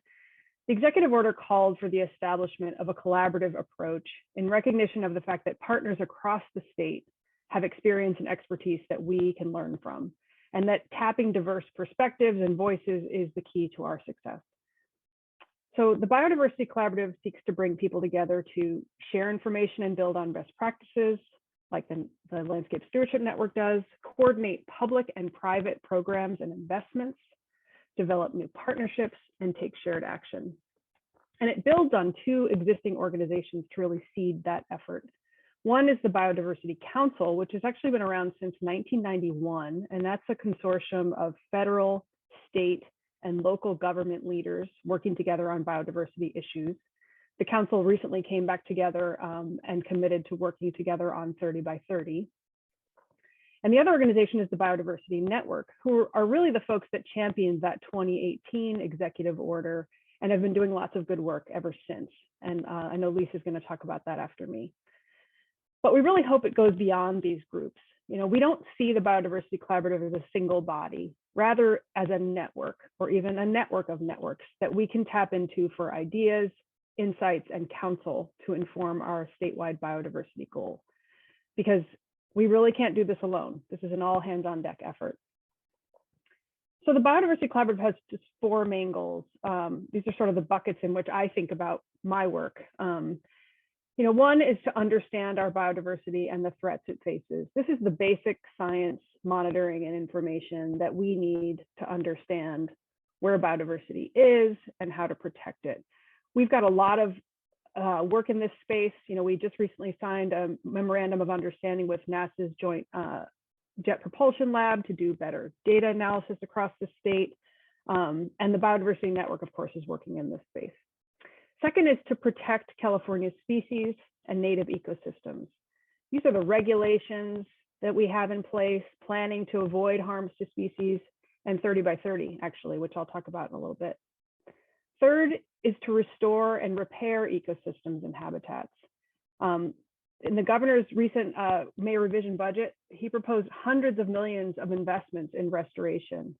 The executive order called for the establishment of a collaborative approach in recognition of the fact that partners across the state have experience and expertise that we can learn from, and that tapping diverse perspectives and voices is the key to our success. So the Biodiversity Collaborative seeks to bring people together to share information and build on best practices, like the Landscape Stewardship Network does, coordinate public and private programs and investments, develop new partnerships, and take shared action. And it builds on two existing organizations to really seed that effort. One is the Biodiversity Council, which has actually been around since 1991, and that's a consortium of federal, state, and local government leaders working together on biodiversity issues. The council recently came back together and committed to working together on 30 by 30. And the other organization is the Biodiversity Network, who are really the folks that championed that 2018 executive order and have been doing lots of good work ever since. And I know Lisa's going to talk about that after me. But we really hope it goes beyond these groups. We don't see the Biodiversity Collaborative as a single body, rather as a network, or even a network of networks that we can tap into for ideas, insights, and counsel to inform our statewide biodiversity goal. Because we really can't do this alone. This is an all hands on deck effort. So the Biodiversity Collaborative has just four main goals. These are sort of the buckets in which I think about my work. One is to understand our biodiversity and the threats it faces. This is the basic science monitoring and information that we need to understand where biodiversity is and how to protect it. We've got a lot of work in this space. We just recently signed a memorandum of understanding with NASA's Joint Jet Propulsion Lab to do better data analysis across the state. And the Biodiversity Network, of course, is working in this space. Second is to protect California's species and native ecosystems. These are the regulations that we have in place, planning to avoid harms to species, and 30 by 30, actually, which I'll talk about in a little bit. Third is to restore and repair ecosystems and habitats. In the governor's recent May revision budget, he proposed hundreds of millions of investments in restoration,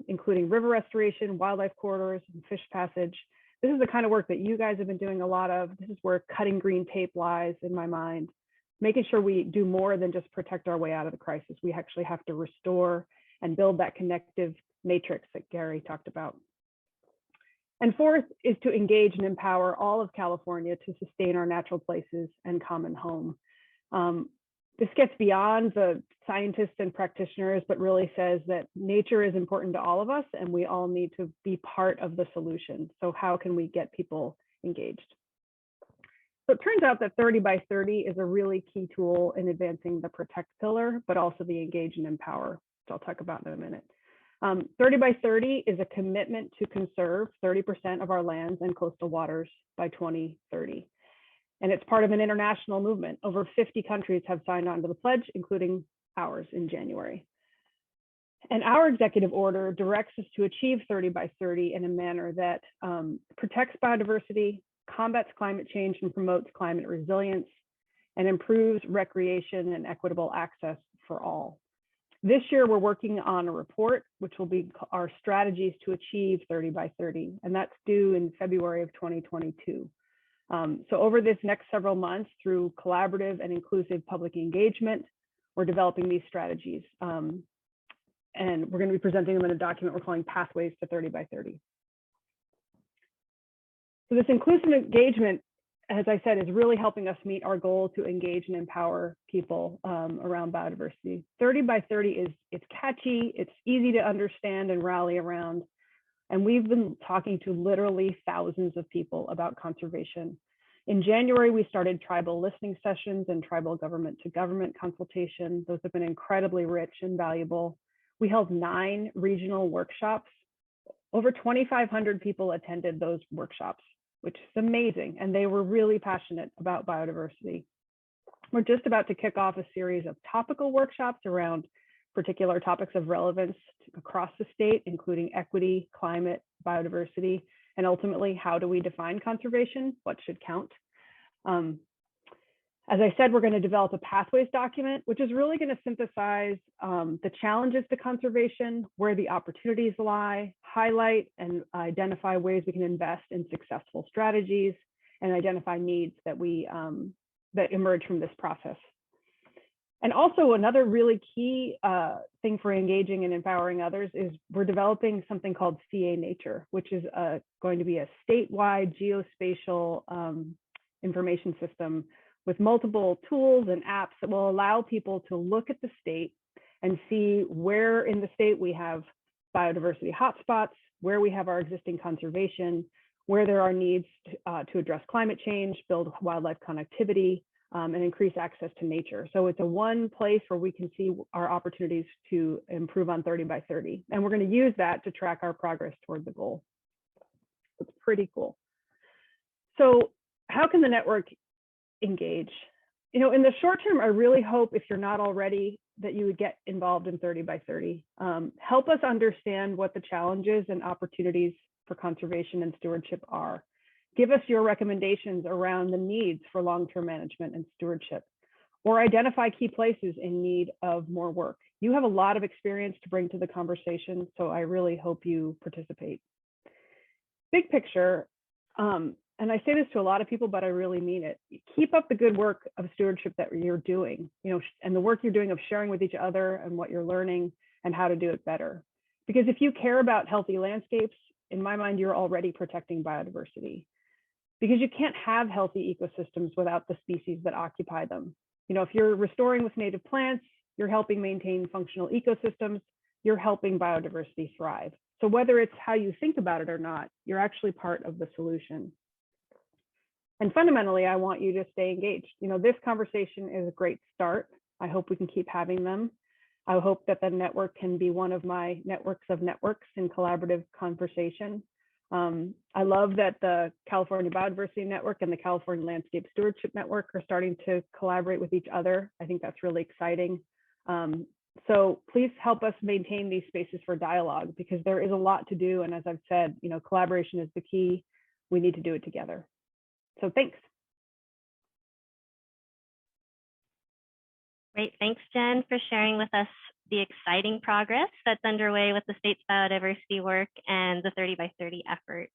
including river restoration, wildlife corridors, and fish passage. This is the kind of work that you guys have been doing a lot of. This is where cutting green tape lies in my mind, making sure we do more than just protect our way out of the crisis. We actually have to restore and build that connective matrix that Gary talked about. And fourth is to engage and empower all of California to sustain our natural places and common home. This gets beyond the scientists and practitioners, but really says that nature is important to all of us and we all need to be part of the solution. So how can we get people engaged? So it turns out that 30 by 30 is a really key tool in advancing the protect pillar, but also the engage and empower, which I'll talk about in a minute. 30 by 30 is a commitment to conserve 30% of our lands and coastal waters by 2030. And it's part of an international movement. Over 50 countries have signed on to the pledge, including ours in January. And our executive order directs us to achieve 30 by 30 in a manner that protects biodiversity, combats climate change and promotes climate resilience, and improves recreation and equitable access for all. This year, we're working on a report, which will be our strategies to achieve 30 by 30, and that's due in February of 2022. So over this next several months, through collaborative and inclusive public engagement, we're developing these strategies. And we're going to be presenting them in a document we're calling Pathways to 30 by 30. So this inclusive engagement, as I said, is really helping us meet our goal to engage and empower people around biodiversity. 30 by 30 it's catchy, it's easy to understand and rally around. And we've been talking to literally thousands of people about conservation. In January, we started tribal listening sessions and tribal government to government consultation. Those have been incredibly rich and valuable. We held 9 regional workshops. Over 2,500 people attended those workshops, which is amazing. And they were really passionate about biodiversity. We're just about to kick off a series of topical workshops around particular topics of relevance across the state, including equity, climate, biodiversity, and ultimately, how do we define conservation? What should count? As I said, we're going to develop a pathways document, which is really going to synthesize the challenges to conservation, where the opportunities lie, highlight and identify ways we can invest in successful strategies, and identify needs that that emerge from this process. And also another really key thing for engaging and empowering others is we're developing something called CA Nature, which is going to be a statewide geospatial information system with multiple tools and apps that will allow people to look at the state and see where in the state we have biodiversity hotspots, where we have our existing conservation, where there are needs to address climate change, build wildlife connectivity, and increase access to nature. So it's a one place where we can see our opportunities to improve on 30 by 30. And we're going to use that to track our progress toward the goal. It's pretty cool. So how can the network engage? You know, in the short term, I really hope, if you're not already, that you would get involved in 30 by 30. Help us understand what the challenges and opportunities for conservation and stewardship are. Give us your recommendations around the needs for long-term management and stewardship, or identify key places in need of more work. You have a lot of experience to bring to the conversation, so I really hope you participate. Big picture, and I say this to a lot of people, but I really mean it. Keep up the good work of stewardship that you're doing, and the work you're doing of sharing with each other and what you're learning and how to do it better. Because if you care about healthy landscapes, in my mind, you're already protecting biodiversity. Because you can't have healthy ecosystems without the species that occupy them. If you're restoring with native plants, you're helping maintain functional ecosystems, you're helping biodiversity thrive. So whether it's how you think about it or not, you're actually part of the solution. And fundamentally, I want you to stay engaged. This conversation is a great start. I hope we can keep having them. I hope that the network can be one of my networks of networks in collaborative conversation. I love that the California Biodiversity Network and the California Landscape Stewardship Network are starting to collaborate with each other. I think that's really exciting. So please help us maintain these spaces for dialogue, because there is a lot to do. And as I've said, collaboration is the key. We need to do it together. So thanks. Great, thanks, Jen, for sharing with us the exciting progress that's underway with the state's biodiversity work and the 30 by 30 effort.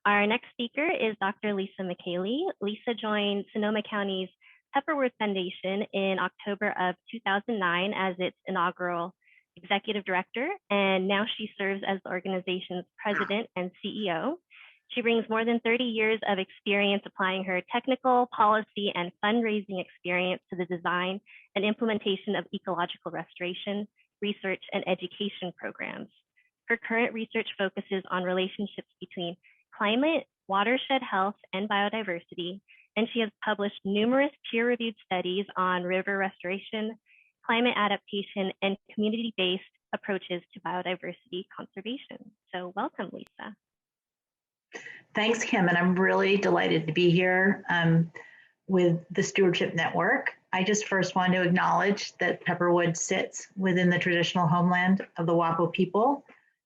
Our next speaker is Dr. Lisa Micheli. Lisa joined Sonoma County's Pepperwood Foundation in October of 2009 as its inaugural executive director, and now she serves as the organization's president and CEO. She brings more than 30 years of experience applying her technical, policy, and fundraising experience to the design and implementation of ecological restoration, research, and education programs. Her current research focuses on relationships between climate, watershed health, and biodiversity, and she has published numerous peer-reviewed studies on river restoration, climate adaptation, and community-based approaches to biodiversity conservation. So welcome, Lisa. Thanks, Kim, and I'm really delighted to be here with the Stewardship Network. I just first want to acknowledge that Pepperwood sits within the traditional homeland of the Wapo people,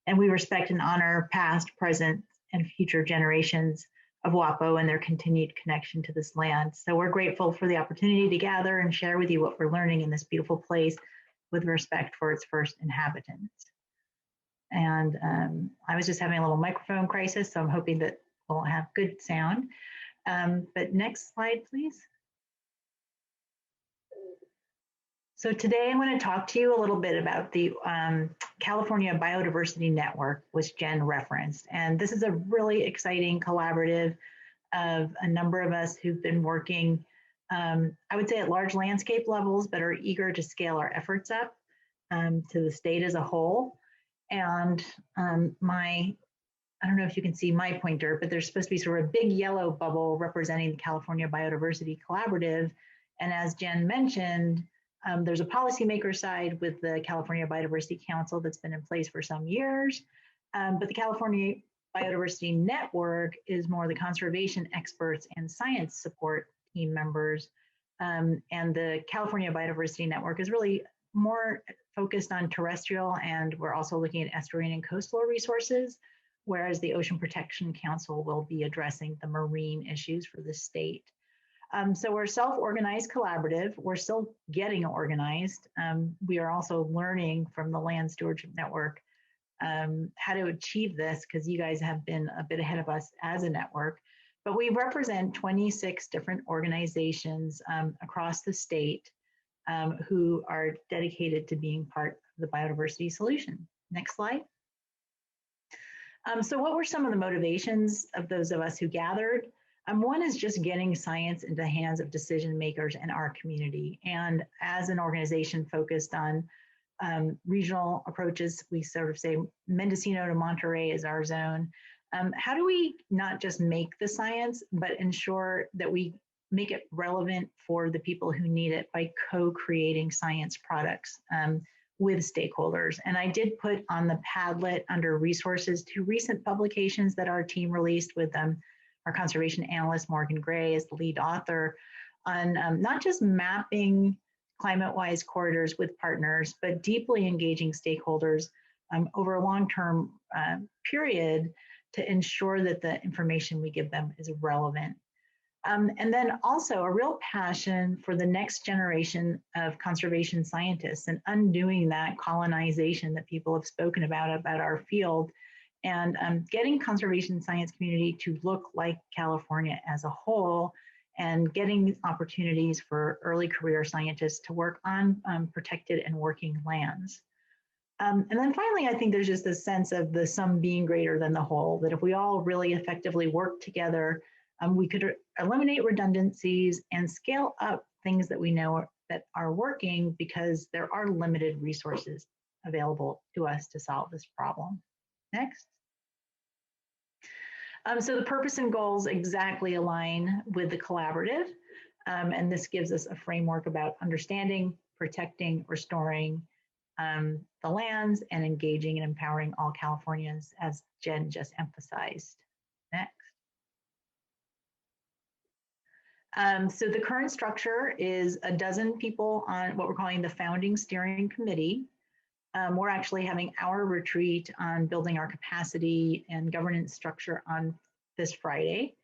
and we respect and honor past, present, and future generations of Wapo and their continued connection to this land. So we're grateful for the opportunity to gather and share with you what we're learning in this beautiful place with respect for its first inhabitants. And I was just having a little microphone crisis, so I'm hoping that we'll have good sound. But next slide, please. So today I'm going to talk to you a little bit about the California Biodiversity Network, which Jen referenced. And this is a really exciting collaborative of a number of us who've been working, I would say at large landscape levels, but are eager to scale our efforts up to the state as a whole. And I don't know if you can see my pointer, but there's supposed to be sort of a big yellow bubble representing the California Biodiversity Collaborative. And as Jen mentioned, there's a policymaker side with the California Biodiversity Council that's been in place for some years. But the California Biodiversity Network is more the conservation experts and science support team members. And the California Biodiversity Network is really more focused on terrestrial, and we're also looking at estuarine and coastal resources, whereas the Ocean Protection Council will be addressing the marine issues for the state. So we're a self-organized collaborative. We're still getting organized. We are also learning from the Land Stewardship Network how to achieve this, because you guys have been a bit ahead of us as a network. But we represent 26 different organizations across the state who are dedicated to being part of the biodiversity solution. Next slide. So what were some of the motivations of those of us who gathered? One is just getting science into the hands of decision makers in our community. And as an organization focused on regional approaches, we sort of say Mendocino to Monterey is our zone. How do we not just make the science, but ensure that we make it relevant for the people who need it by co-creating science products with stakeholders? And I did put on the Padlet under resources 2 recent publications that our team released with our conservation analyst, Morgan Gray, is the lead author on not just mapping climate-wise corridors with partners, but deeply engaging stakeholders over a long-term period to ensure that the information we give them is relevant. And then also a real passion for the next generation of conservation scientists and undoing that colonization that people have spoken about our field, and getting conservation science community to look like California as a whole, and getting opportunities for early career scientists to work on protected and working lands. And then finally, I think there's just this sense of the sum being greater than the whole, that if we all really effectively work together, we could eliminate redundancies and scale up things that we know that are working, because there are limited resources available to us to solve this problem. Next. So the purpose and goals exactly align with the collaborative, and this gives us a framework about understanding, protecting, restoring the lands, and engaging and empowering all Californians, as Jen just emphasized. Next. So the current structure is a dozen people on what we're calling the founding steering committee. We're actually having our retreat on building our capacity and governance structure on this Friday.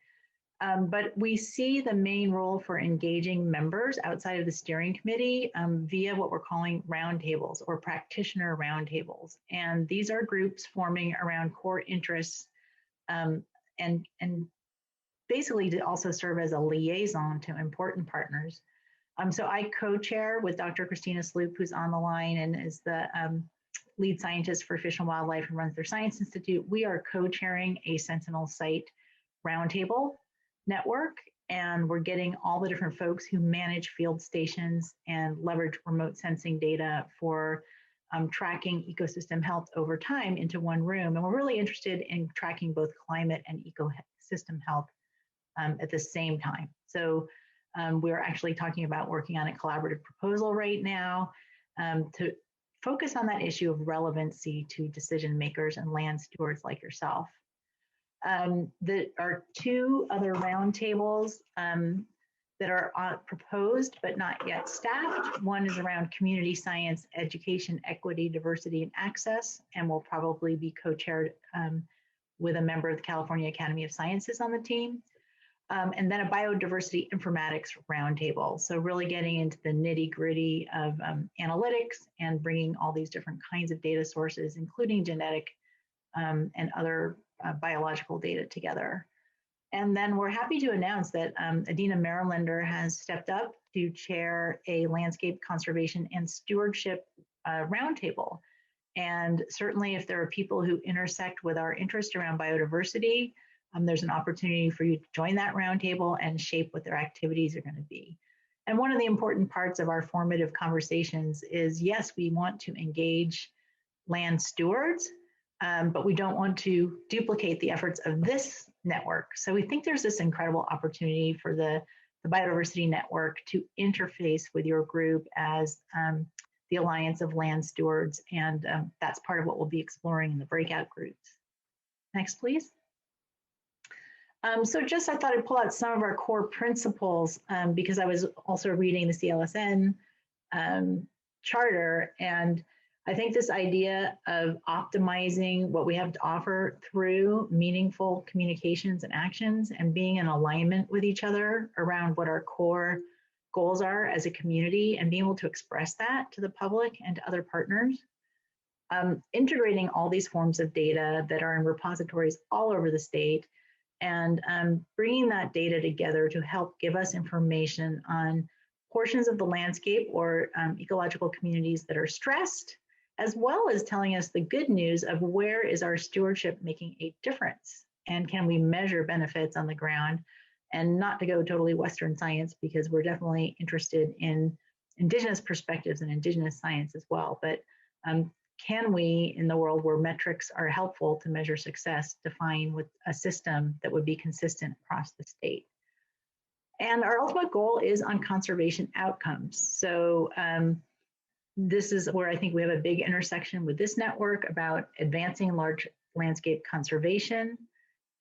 But we see the main role for engaging members outside of the steering committee via what we're calling roundtables or practitioner roundtables. And these are groups forming around core interests and basically to also serve as a liaison to important partners. So I co-chair with Dr. Christina Sloop, who's on the line and is the lead scientist for Fish and Wildlife and runs their Science Institute. We are co-chairing a Sentinel Site Roundtable network, and we're getting all the different folks who manage field stations and leverage remote sensing data for tracking ecosystem health over time into one room. And we're really interested in tracking both climate and ecosystem health at the same time. So we're actually talking about working on a collaborative proposal right now to focus on that issue of relevancy to decision makers and land stewards like yourself. There are two other roundtables that are proposed but not yet staffed. One is around community science, education, equity, diversity, and access, and will probably be co-chaired with a member of the California Academy of Sciences on the team. And then a biodiversity informatics roundtable. So really getting into the nitty gritty of analytics and bringing all these different kinds of data sources, including genetic and other biological data together. And then we're happy to announce that Adina Marylander has stepped up to chair a landscape conservation and stewardship roundtable. And certainly if there are people who intersect with our interest around biodiversity, there's an opportunity for you to join that roundtable and shape what their activities are going to be. And one of the important parts of our formative conversations is, yes, we want to engage land stewards, but we don't want to duplicate the efforts of this network. So we think there's this incredible opportunity for the Biodiversity Network to interface with your group as the Alliance of Land Stewards, and that's part of what we'll be exploring in the breakout groups. Next, please. So just I thought I'd pull out some of our core principles because I was also reading the CLSN charter, and I think this idea of optimizing what we have to offer through meaningful communications and actions and being in alignment with each other around what our core goals are as a community and being able to express that to the public and to other partners. Integrating all these forms of data that are in repositories all over the state and bringing that data together to help give us information on portions of the landscape or ecological communities that are stressed, as well as telling us the good news of where is our stewardship making a difference and can we measure benefits on the ground, and not to go totally Western science because we're definitely interested in Indigenous perspectives and Indigenous science as well. But can we, in the world where metrics are helpful to measure success, define with a system that would be consistent across the state? And our ultimate goal is on conservation outcomes. So this is where I think we have a big intersection with this network about advancing large landscape conservation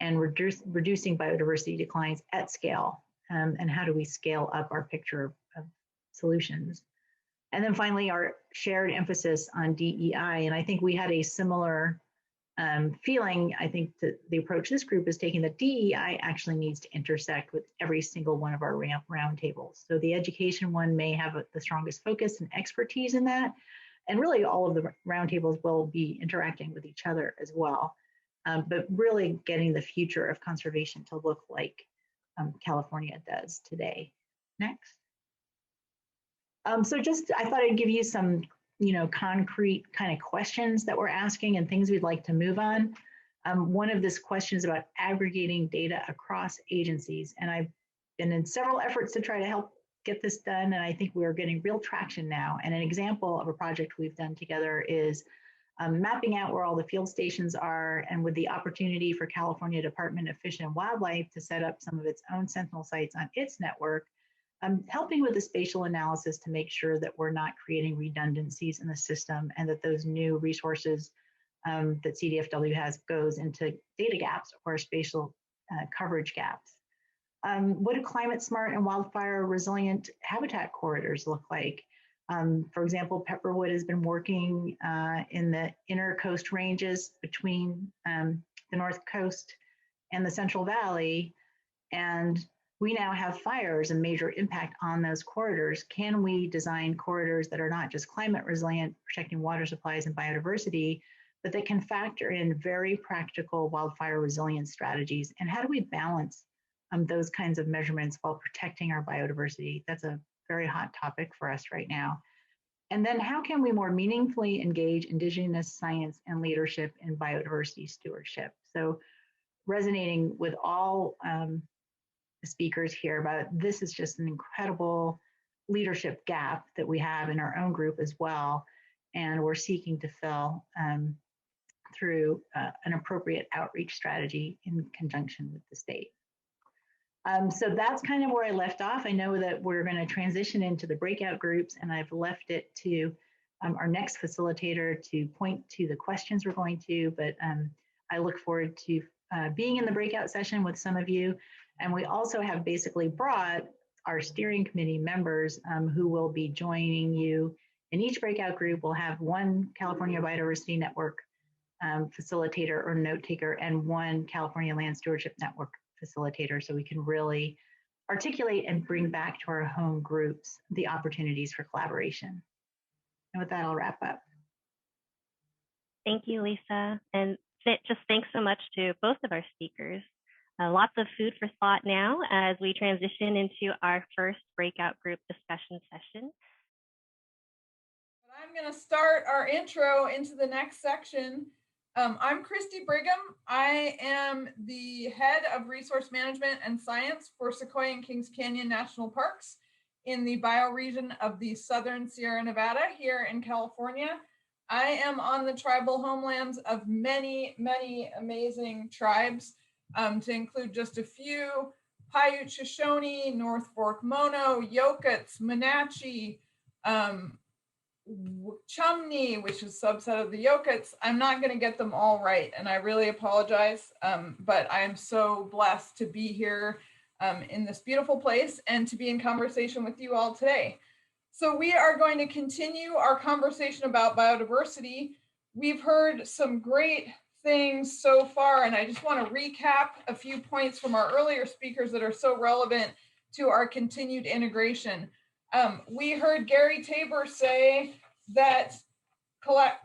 and reducing biodiversity declines at scale. And how do we scale up our picture of solutions? And then finally, our shared emphasis on DEI. And I think we had a similar feeling. I think that the approach this group is taking, that DEI actually needs to intersect with every single one of our roundtables. So the education one may have the strongest focus and expertise in that. And really all of the roundtables will be interacting with each other as well. But really getting the future of conservation to look like California does today. Next. So just, I thought I'd give you some, concrete kind of questions that we're asking and things we'd like to move on. One of this question is about aggregating data across agencies. And I've been in several efforts to try to help get this done. And I think we're getting real traction now. And an example of a project we've done together is mapping out where all the field stations are, and with the opportunity for California Department of Fish and Wildlife to set up some of its own Sentinel sites on its network, helping with the spatial analysis to make sure that we're not creating redundancies in the system and that those new resources that CDFW has goes into data gaps or spatial coverage gaps. What do climate smart and wildfire resilient habitat corridors look like? For example, Pepperwood has been working in the inner coast ranges between the North Coast and the Central Valley, and we now have fires and major impact on those corridors. Can we design corridors that are not just climate resilient, protecting water supplies and biodiversity, but that can factor in very practical wildfire resilience strategies? And how do we balance those kinds of measurements while protecting our biodiversity? That's a very hot topic for us right now. And then how can we more meaningfully engage Indigenous science and leadership in biodiversity stewardship? So resonating with all the speakers here about this is just an incredible leadership gap that we have in our own group as well. And we're seeking to fill through an appropriate outreach strategy in conjunction with the state. So that's kind of where I left off. I know that we're going to transition into the breakout groups, and I've left it to our next facilitator to point to the questions we're going to, but I look forward to being in the breakout session with some of you. And we also have basically brought our steering committee members who will be joining you. In each breakout group, we'll have one California Biodiversity Network facilitator or note taker and one California Land Stewardship Network facilitator, so we can really articulate and bring back to our home groups the opportunities for collaboration. And with that, I'll wrap up. Thank you, Lisa. And just thanks so much to both of our speakers. Lots of food for thought now as we transition into our first breakout group discussion session. I'm going to start our intro into the next section. I'm Christy Brigham. I am the head of resource management and science for Sequoia and Kings Canyon National Parks in the bioregion of the Southern Sierra Nevada here in California. I am on the tribal homelands of many, many amazing tribes, to include just a few: Paiute Shoshone, North Fork Mono, Yokuts, Monachi, Chumney, which is a subset of the Yokuts. I'm not going to get them all right, and I really apologize, but I am so blessed to be here in this beautiful place and to be in conversation with you all today. So we are going to continue our conversation about biodiversity. We've heard some great things so far, and I just want to recap a few points from our earlier speakers that are so relevant to our continued integration. We heard Gary Tabor say that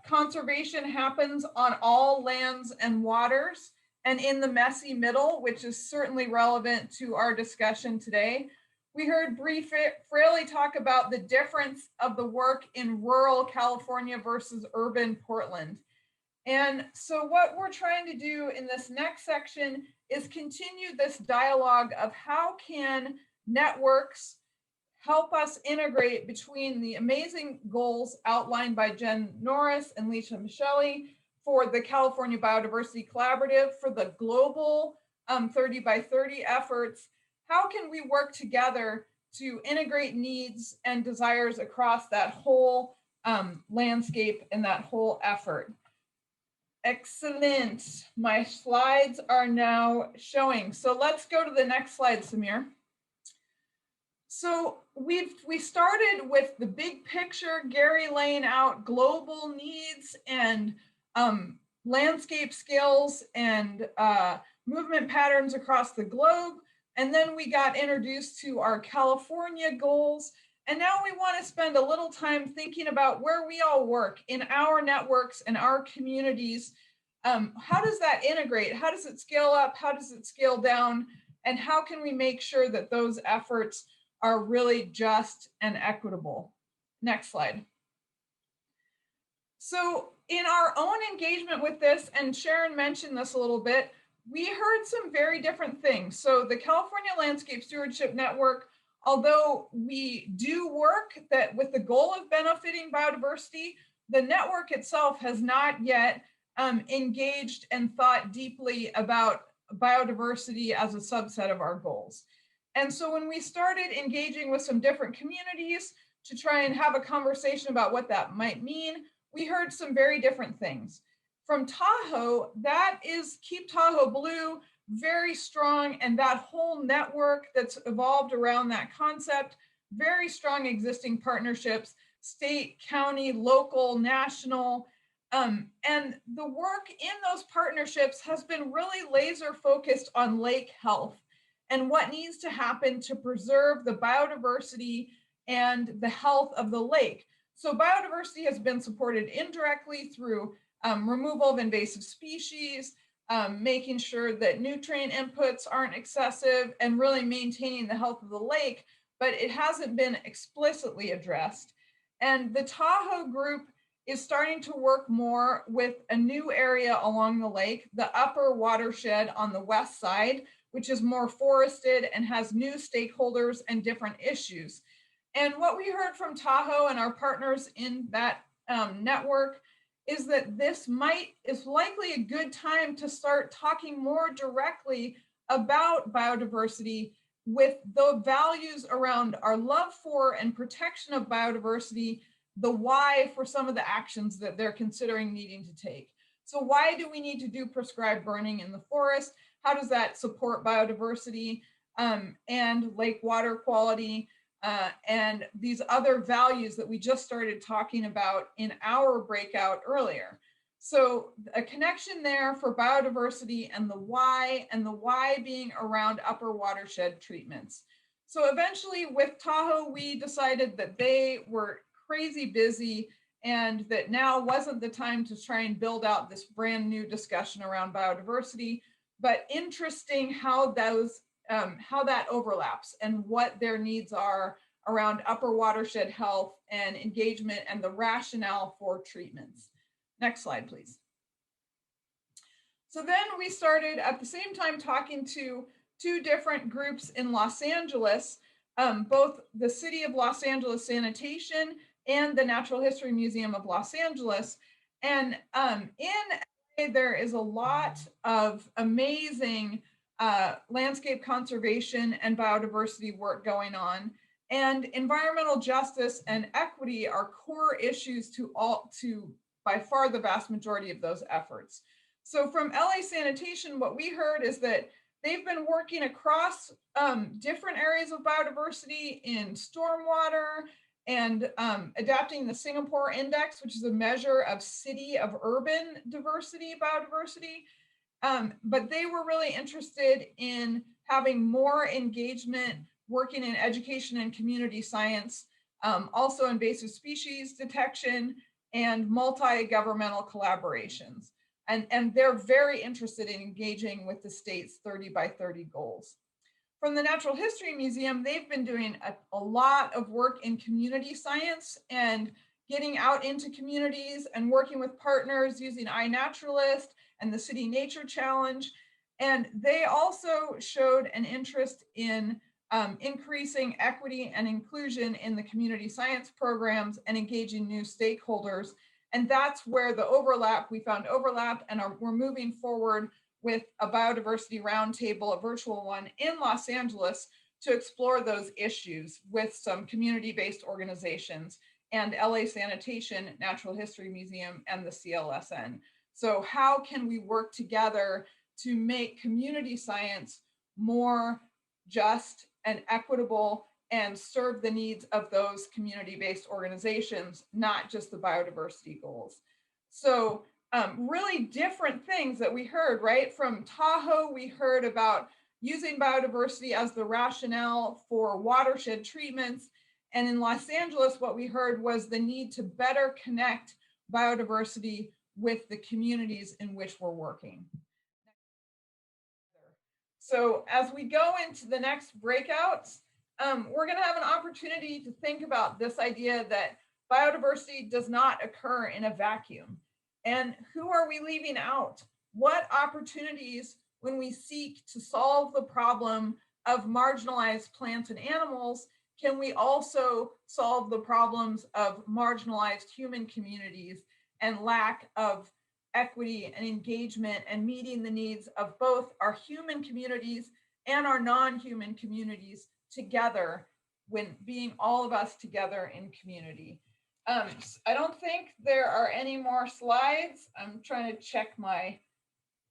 conservation happens on all lands and waters and in the messy middle, which is certainly relevant to our discussion today. We heard Bree Fraley talk about the difference of the work in rural California versus urban Portland. And so what we're trying to do in this next section is continue this dialogue of how can networks help us integrate between the amazing goals outlined by Jen Norris and Lisa Micheli for the California Biodiversity Collaborative, for the global 30 by 30 efforts. How can we work together to integrate needs and desires across that whole landscape and that whole effort? Excellent. My slides are now showing. So let's go to the next slide, Samir. So we started with the big picture, Gary laying out global needs and landscape skills and movement patterns across the globe. And then we got introduced to our California goals. And now we want to spend a little time thinking about where we all work in our networks and our communities. How does that integrate? How does it scale up? How does it scale down? And how can we make sure that those efforts are really just and equitable? Next slide. So in our own engagement with this, and Sharon mentioned this a little bit, we heard some very different things. So the California Landscape Stewardship Network, although we do work that with the goal of benefiting biodiversity, the network itself has not yet engaged and thought deeply about biodiversity as a subset of our goals. And so when we started engaging with some different communities to try and have a conversation about what that might mean, we heard some very different things. From Tahoe, that is Keep Tahoe Blue, very strong, and that whole network that's evolved around that concept, very strong existing partnerships, state, county, local, national, and the work in those partnerships has been really laser focused on lake health and what needs to happen to preserve the biodiversity and the health of the lake. So biodiversity has been supported indirectly through removal of invasive species, making sure that nutrient inputs aren't excessive, and really maintaining the health of the lake, but it hasn't been explicitly addressed. And the Tahoe group is starting to work more with a new area along the lake, the upper watershed on the west side, which is more forested and has new stakeholders and different issues. And what we heard from Tahoe and our partners in that network is that this is likely a good time to start talking more directly about biodiversity with the values around our love for and protection of biodiversity, the why for some of the actions that they're considering needing to take. So why do we need to do prescribed burning in the forest? How does that support biodiversity and lake water quality and these other values that we just started talking about in our breakout earlier? So a connection there for biodiversity and the why being around upper watershed treatments. So eventually with Tahoe, we decided that they were crazy busy and that now wasn't the time to try and build out this brand new discussion around biodiversity, but interesting how that overlaps and what their needs are around upper watershed health and engagement and the rationale for treatments. Next slide, please. So then we started at the same time talking to two different groups in Los Angeles, both the City of Los Angeles Sanitation and the Natural History Museum of Los Angeles. And in LA, there is a lot of amazing landscape conservation and biodiversity work going on. And environmental justice and equity are core issues to by far the vast majority of those efforts. So from LA Sanitation, what we heard is that they've been working across different areas of biodiversity in stormwater and adapting the Singapore Index, which is a measure of city of urban diversity, biodiversity. But they were really interested in having more engagement, working in education and community science, also invasive species detection, and multi-governmental collaborations. And they're very interested in engaging with the state's 30 by 30 goals. From the Natural History Museum, they've been doing a lot of work in community science and getting out into communities and working with partners using iNaturalist and the City Nature Challenge. And they also showed an interest in increasing equity and inclusion in the community science programs and engaging new stakeholders. And that's where we found overlap, and we're moving forward with a biodiversity roundtable, a virtual one in Los Angeles, to explore those issues with some community-based organizations and LA Sanitation, Natural History Museum, and the CLSN. So how can we work together to make community science more just and equitable and serve the needs of those community-based organizations, not just the biodiversity goals? So really different things that we heard, right? From Tahoe, we heard about using biodiversity as the rationale for watershed treatments. And in Los Angeles, what we heard was the need to better connect biodiversity with the communities in which we're working. So as we go into the next breakouts, we're going to have an opportunity to think about this idea that biodiversity does not occur in a vacuum. And who are we leaving out? What opportunities, when we seek to solve the problem of marginalized plants and animals, can we also solve the problems of marginalized human communities and lack of equity and engagement and meeting the needs of both our human communities and our non-human communities together, when being all of us together in community? I don't think there are any more slides. I'm trying to check my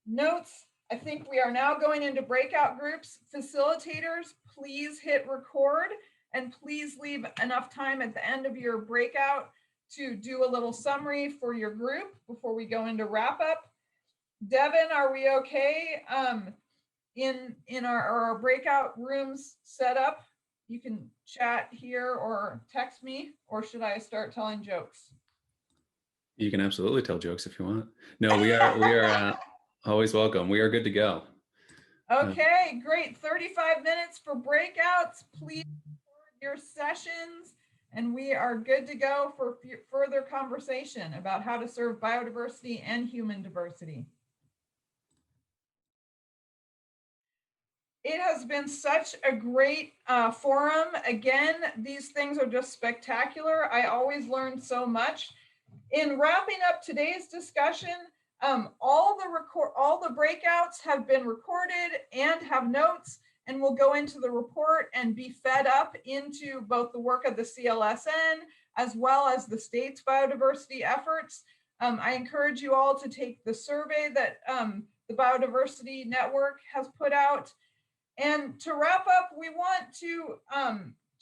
notes. I think we are now going into breakout groups. Facilitators, please hit record and please leave enough time at the end of your breakout to do a little summary for your group before we go into wrap up. Devin, are we okay in our breakout rooms set up? You can chat here or text me, or should I start telling jokes? You can absolutely tell jokes if you want. No, we are always welcome. We are good to go. Okay, great. 35 minutes for breakouts. Please record your sessions and we are good to go for further conversation about how to serve biodiversity and human diversity. It has been such a great forum. Again, these things are just spectacular. I always learn so much. In wrapping up today's discussion, all the breakouts have been recorded and have notes, and will go into the report and be fed up into both the work of the CLSN as well as the state's biodiversity efforts. I encourage you all to take the survey that the Biodiversity Network has put out. And to wrap up, we want to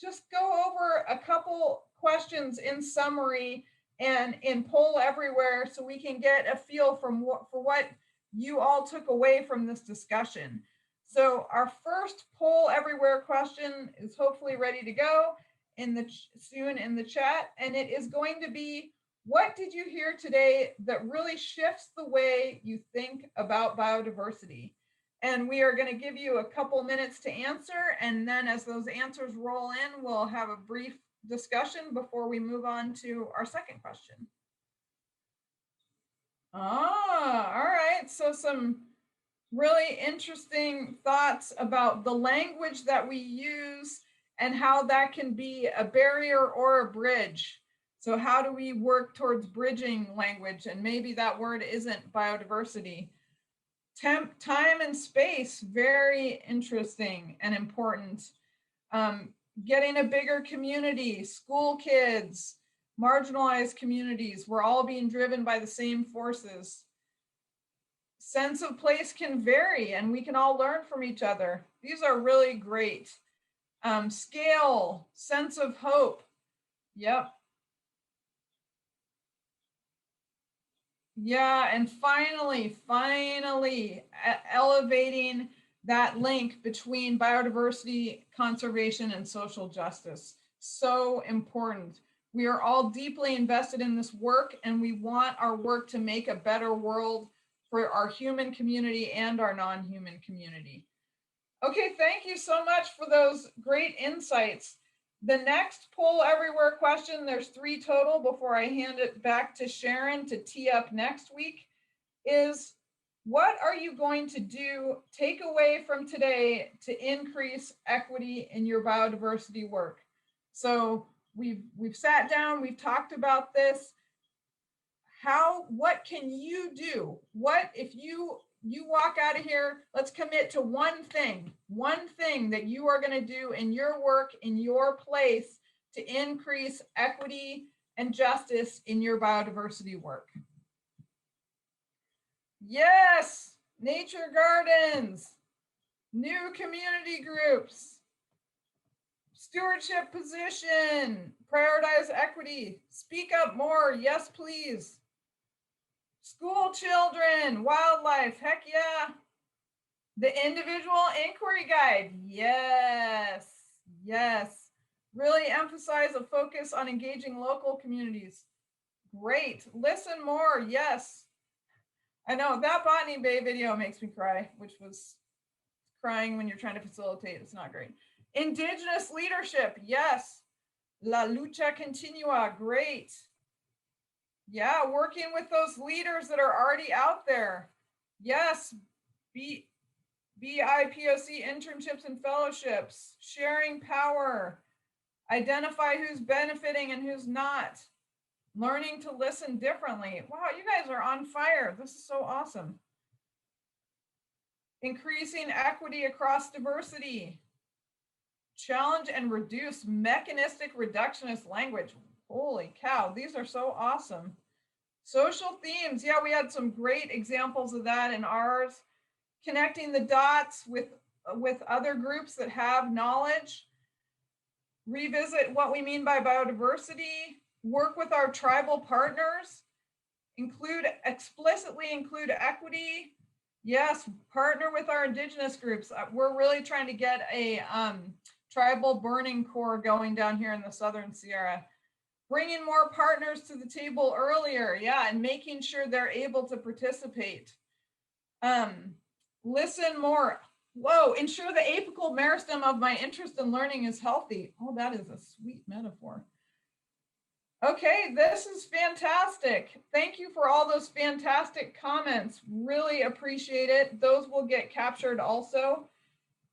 just go over a couple questions in summary and in poll everywhere, so we can get a feel for what you all took away from this discussion. So our first poll everywhere question is hopefully ready to go soon in the chat, and it is going to be, what did you hear today that really shifts the way you think about biodiversity? And we are going to give you a couple minutes to answer, and then as those answers roll in, we'll have a brief discussion before we move on to our second question. All right, so some really interesting thoughts about the language that we use and how that can be a barrier or a bridge. So how do we work towards bridging language? And maybe that word isn't biodiversity. Time and space, very interesting and important. Getting a bigger community, school kids, marginalized communities, we're all being driven by the same forces. Sense of place can vary, and we can all learn from each other. These are really great. Scale, sense of hope. Yep. Yeah, and finally, elevating that link between biodiversity, conservation, and social justice. So important. We are all deeply invested in this work, and we want our work to make a better world for our human community and our non-human community. Okay, thank you so much for those great insights. The next poll everywhere question, there's 3 total before I hand it back to Sharon to tee up next week, is what are you going to do, take away from today to increase equity in your biodiversity work? So we've sat down, we've talked about this. What can you do? What if you walk out of here, let's commit to one thing that you are going to do in your work, in your place, to increase equity and justice in your biodiversity work. Yes, nature gardens, new community groups, stewardship position, prioritize equity, speak up more, yes please. School children, wildlife, heck yeah. The individual inquiry guide, yes, yes. Really emphasize a focus on engaging local communities. Great, listen more, yes. I know that Botany Bay video makes me cry, which was crying when you're trying to facilitate, it's not great. Indigenous leadership, yes. La lucha continua, great. Yeah, working with those leaders that are already out there. Yes, BIPOC internships and fellowships, sharing power, identify who's benefiting and who's not, learning to listen differently. Wow, you guys are on fire. This is so awesome. Increasing equity across diversity. Challenge and reduce mechanistic reductionist language. Holy cow, these are so awesome. Social themes, yeah, we had some great examples of that in ours. Connecting the dots with other groups that have knowledge. Revisit what we mean by biodiversity. Work with our tribal partners. Explicitly include equity. Yes, partner with our indigenous groups. We're really trying to get a tribal burning corps going down here in the Southern Sierra. Bringing more partners to the table earlier, yeah, and making sure they're able to participate. Listen more. Whoa, ensure the apical meristem of my interest in learning is healthy. Oh, that is a sweet metaphor. Okay, this is fantastic. Thank you for all those fantastic comments. Really appreciate it. Those will get captured also.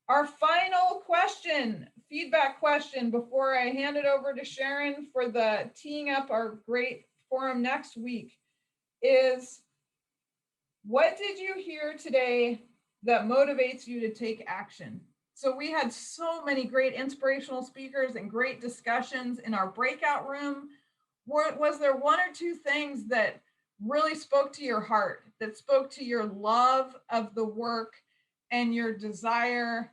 Our final question, feedback question, before I hand it over to Sharon for the teeing up our great forum next week is, what did you hear today that motivates you to take action? So we had so many great inspirational speakers and great discussions in our breakout room. Was there one or two things that really spoke to your heart, that spoke to your love of the work and your desire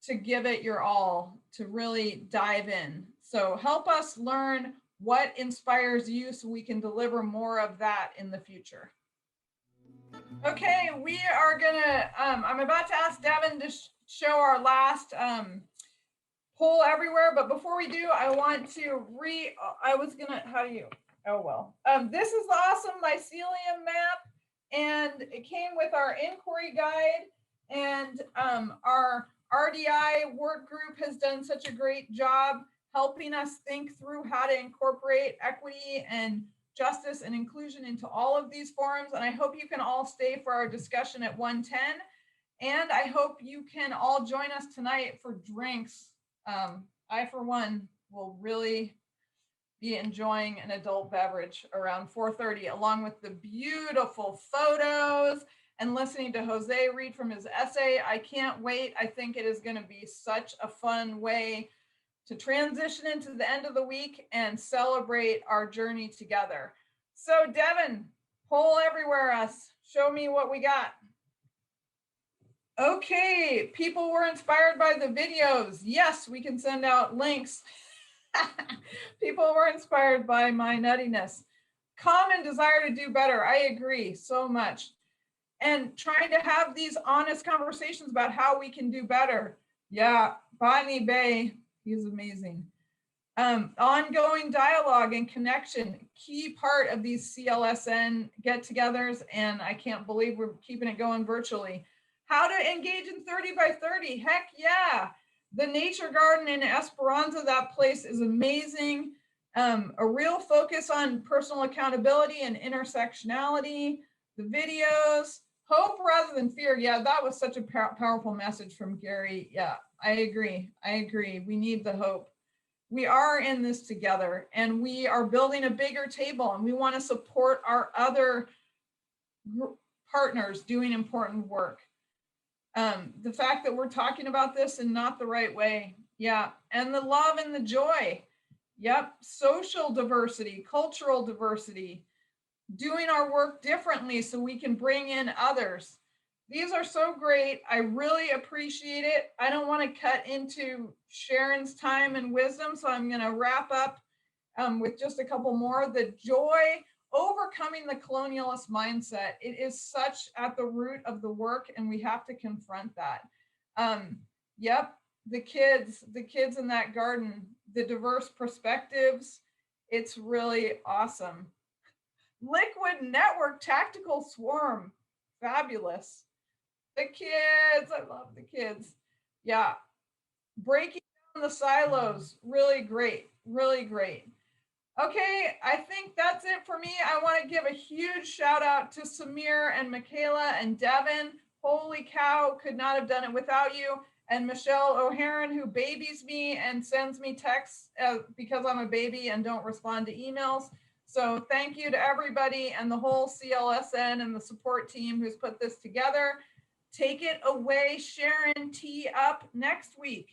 to give it your all, to really dive in? So help us learn what inspires you so we can deliver more of that in the future. Okay, we are gonna, I'm about to ask Devin to show our last poll everywhere, but before we do, I want to this is the awesome mycelium map, and it came with our inquiry guide, and our RDI work group has done such a great job helping us think through how to incorporate equity and justice and inclusion into all of these forums. And I hope you can all stay for our discussion at 1:10. And I hope you can all join us tonight for drinks. I, for one, will really be enjoying an adult beverage around 4:30, along with the beautiful photos and listening to Jose read from his essay. I can't wait. I think it is going to be such a fun way to transition into the end of the week and celebrate our journey together. So Devin, poll everywhere us. Show me what we got. Okay, people were inspired by the videos. Yes, we can send out links. People were inspired by my nuttiness. Common desire to do better. I agree so much. And trying to have these honest conversations about how we can do better. Yeah, Botany Bay, he's amazing. Ongoing dialogue and connection, key part of these CLSN get-togethers, and I can't believe we're keeping it going virtually. How to engage in 30 by 30, heck yeah. The nature garden in Esperanza, that place is amazing. A real focus on personal accountability and intersectionality, the videos, hope rather than fear. Yeah, that was such a powerful message from Gary. Yeah, I agree. We need the hope. We are in this together, and we are building a bigger table, and we want to support our other partners doing important work. The fact that we're talking about this in not the right way. Yeah. And the love and the joy. Yep. Social diversity, cultural diversity, doing our work differently so we can bring in others. These are so great. I really appreciate it. I don't want to cut into Sharon's time and wisdom, so I'm going to wrap up with just a couple more. The joy, overcoming the colonialist mindset. It is such at the root of the work, and we have to confront that. Yep, the kids in that garden, the diverse perspectives, it's really awesome. Liquid Network Tactical Swarm, fabulous. The kids, I love the kids. Yeah, breaking down the silos, really great, really great. Okay, I think that's it for me. I want to give a huge shout out to Samir and Michaela and Devin. Holy cow, could not have done it without you. And Michelle O'Haron, who babies me and sends me texts because I'm a baby and don't respond to emails. So thank you to everybody and the whole CLSN and the support team who's put this together. Take it away, Sharon, tee up next week.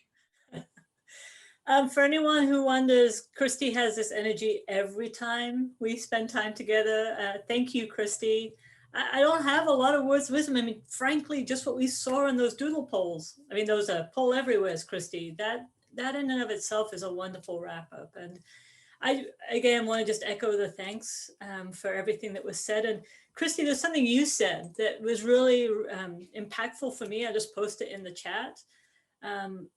For anyone who wonders, Christy has this energy every time we spend time together. Thank you, Christy. I don't have a lot of words of wisdom. I mean, frankly, just what we saw in those doodle polls. I mean, those are poll everywheres, Christy. That in and of itself is a wonderful wrap up. And I, again, want to just echo the thanks for everything that was said. And Christy, there's something you said that was really impactful for me. I just posted it in the chat.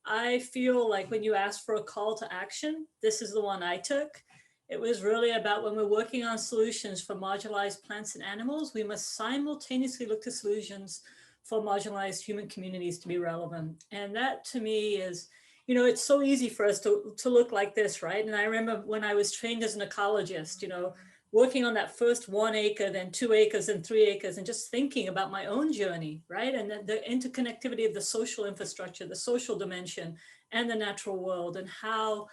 I feel like when you asked for a call to action, this is the one I took. It was really about when we're working on solutions for marginalized plants and animals, we must simultaneously look to solutions for marginalized human communities to be relevant. And that to me is you know, it's so easy for us to look like this, right? And I remember when I was trained as an ecologist, you know, working on that first 1 acre, then 2 acres and 3 acres, and just thinking about my own journey, right? And the interconnectivity of the social infrastructure, the social dimension, and the natural world, and how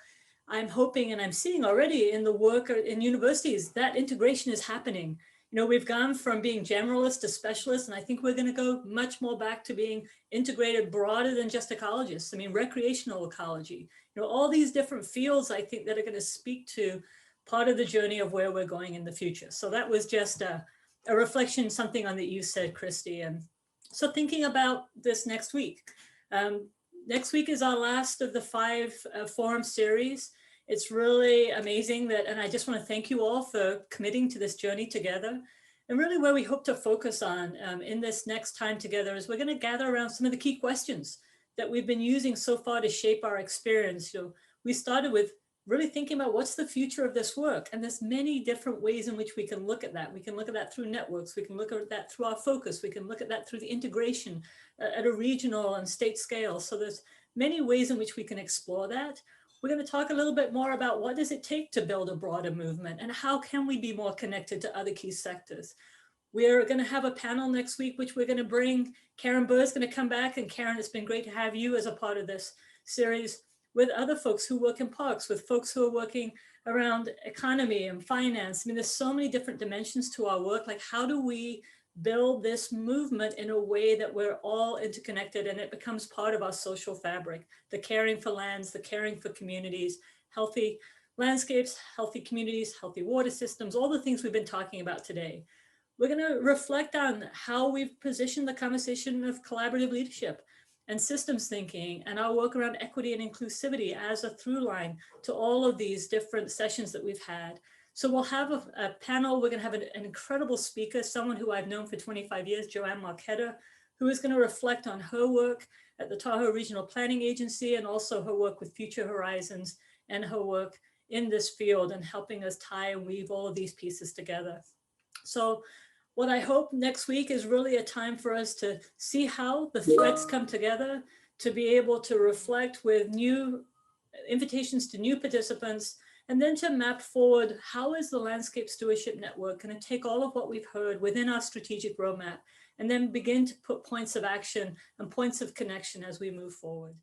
I'm hoping and I'm seeing already in the work in universities that integration is happening. You know, we've gone from being generalist to specialist, and I think we're going to go much more back to being integrated broader than just ecologists. I mean, recreational ecology, you know, all these different fields I think that are going to speak to part of the journey of where we're going in the future. So that was just a reflection, something on that you said, Christy. And so thinking about this next week. Next week is our last of the 5 forum series. It's really amazing that, and I just want to thank you all for committing to this journey together. And really where we hope to focus on in this next time together is we're going to gather around some of the key questions that we've been using so far to shape our experience. So we started with really thinking about what's the future of this work. And there's many different ways in which we can look at that. We can look at that through networks. We can look at that through our focus. We can look at that through the integration at a regional and state scale. So there's many ways in which we can explore that. We're going to talk a little bit more about what does it take to build a broader movement and how can we be more connected to other key sectors. We're going to have a panel next week, which we're going to bring. Karen Burr is going to come back. And Karen, it's been great to have you as a part of this series with other folks who work in parks, with folks who are working around economy and finance. I mean, there's so many different dimensions to our work. Like, how do we build this movement in a way that we're all interconnected and it becomes part of our social fabric, the caring for lands, the caring for communities, healthy landscapes, healthy communities, healthy water systems, all the things we've been talking about today. We're going to reflect on how we've positioned the conversation of collaborative leadership and systems thinking and our work around equity and inclusivity as a through line to all of these different sessions that we've had. So we'll have a panel. We're going to have an incredible speaker, someone who I've known for 25 years, Joanne Marquetta, who is going to reflect on her work at the Tahoe Regional Planning Agency and also her work with Future Horizons and her work in this field and helping us tie and weave all of these pieces together. So what I hope next week is really a time for us to see how the threads come together, to be able to reflect with new invitations to new participants, and then to map forward how is the Landscape Stewardship Network going to take all of what we've heard within our strategic roadmap and then begin to put points of action and points of connection as we move forward.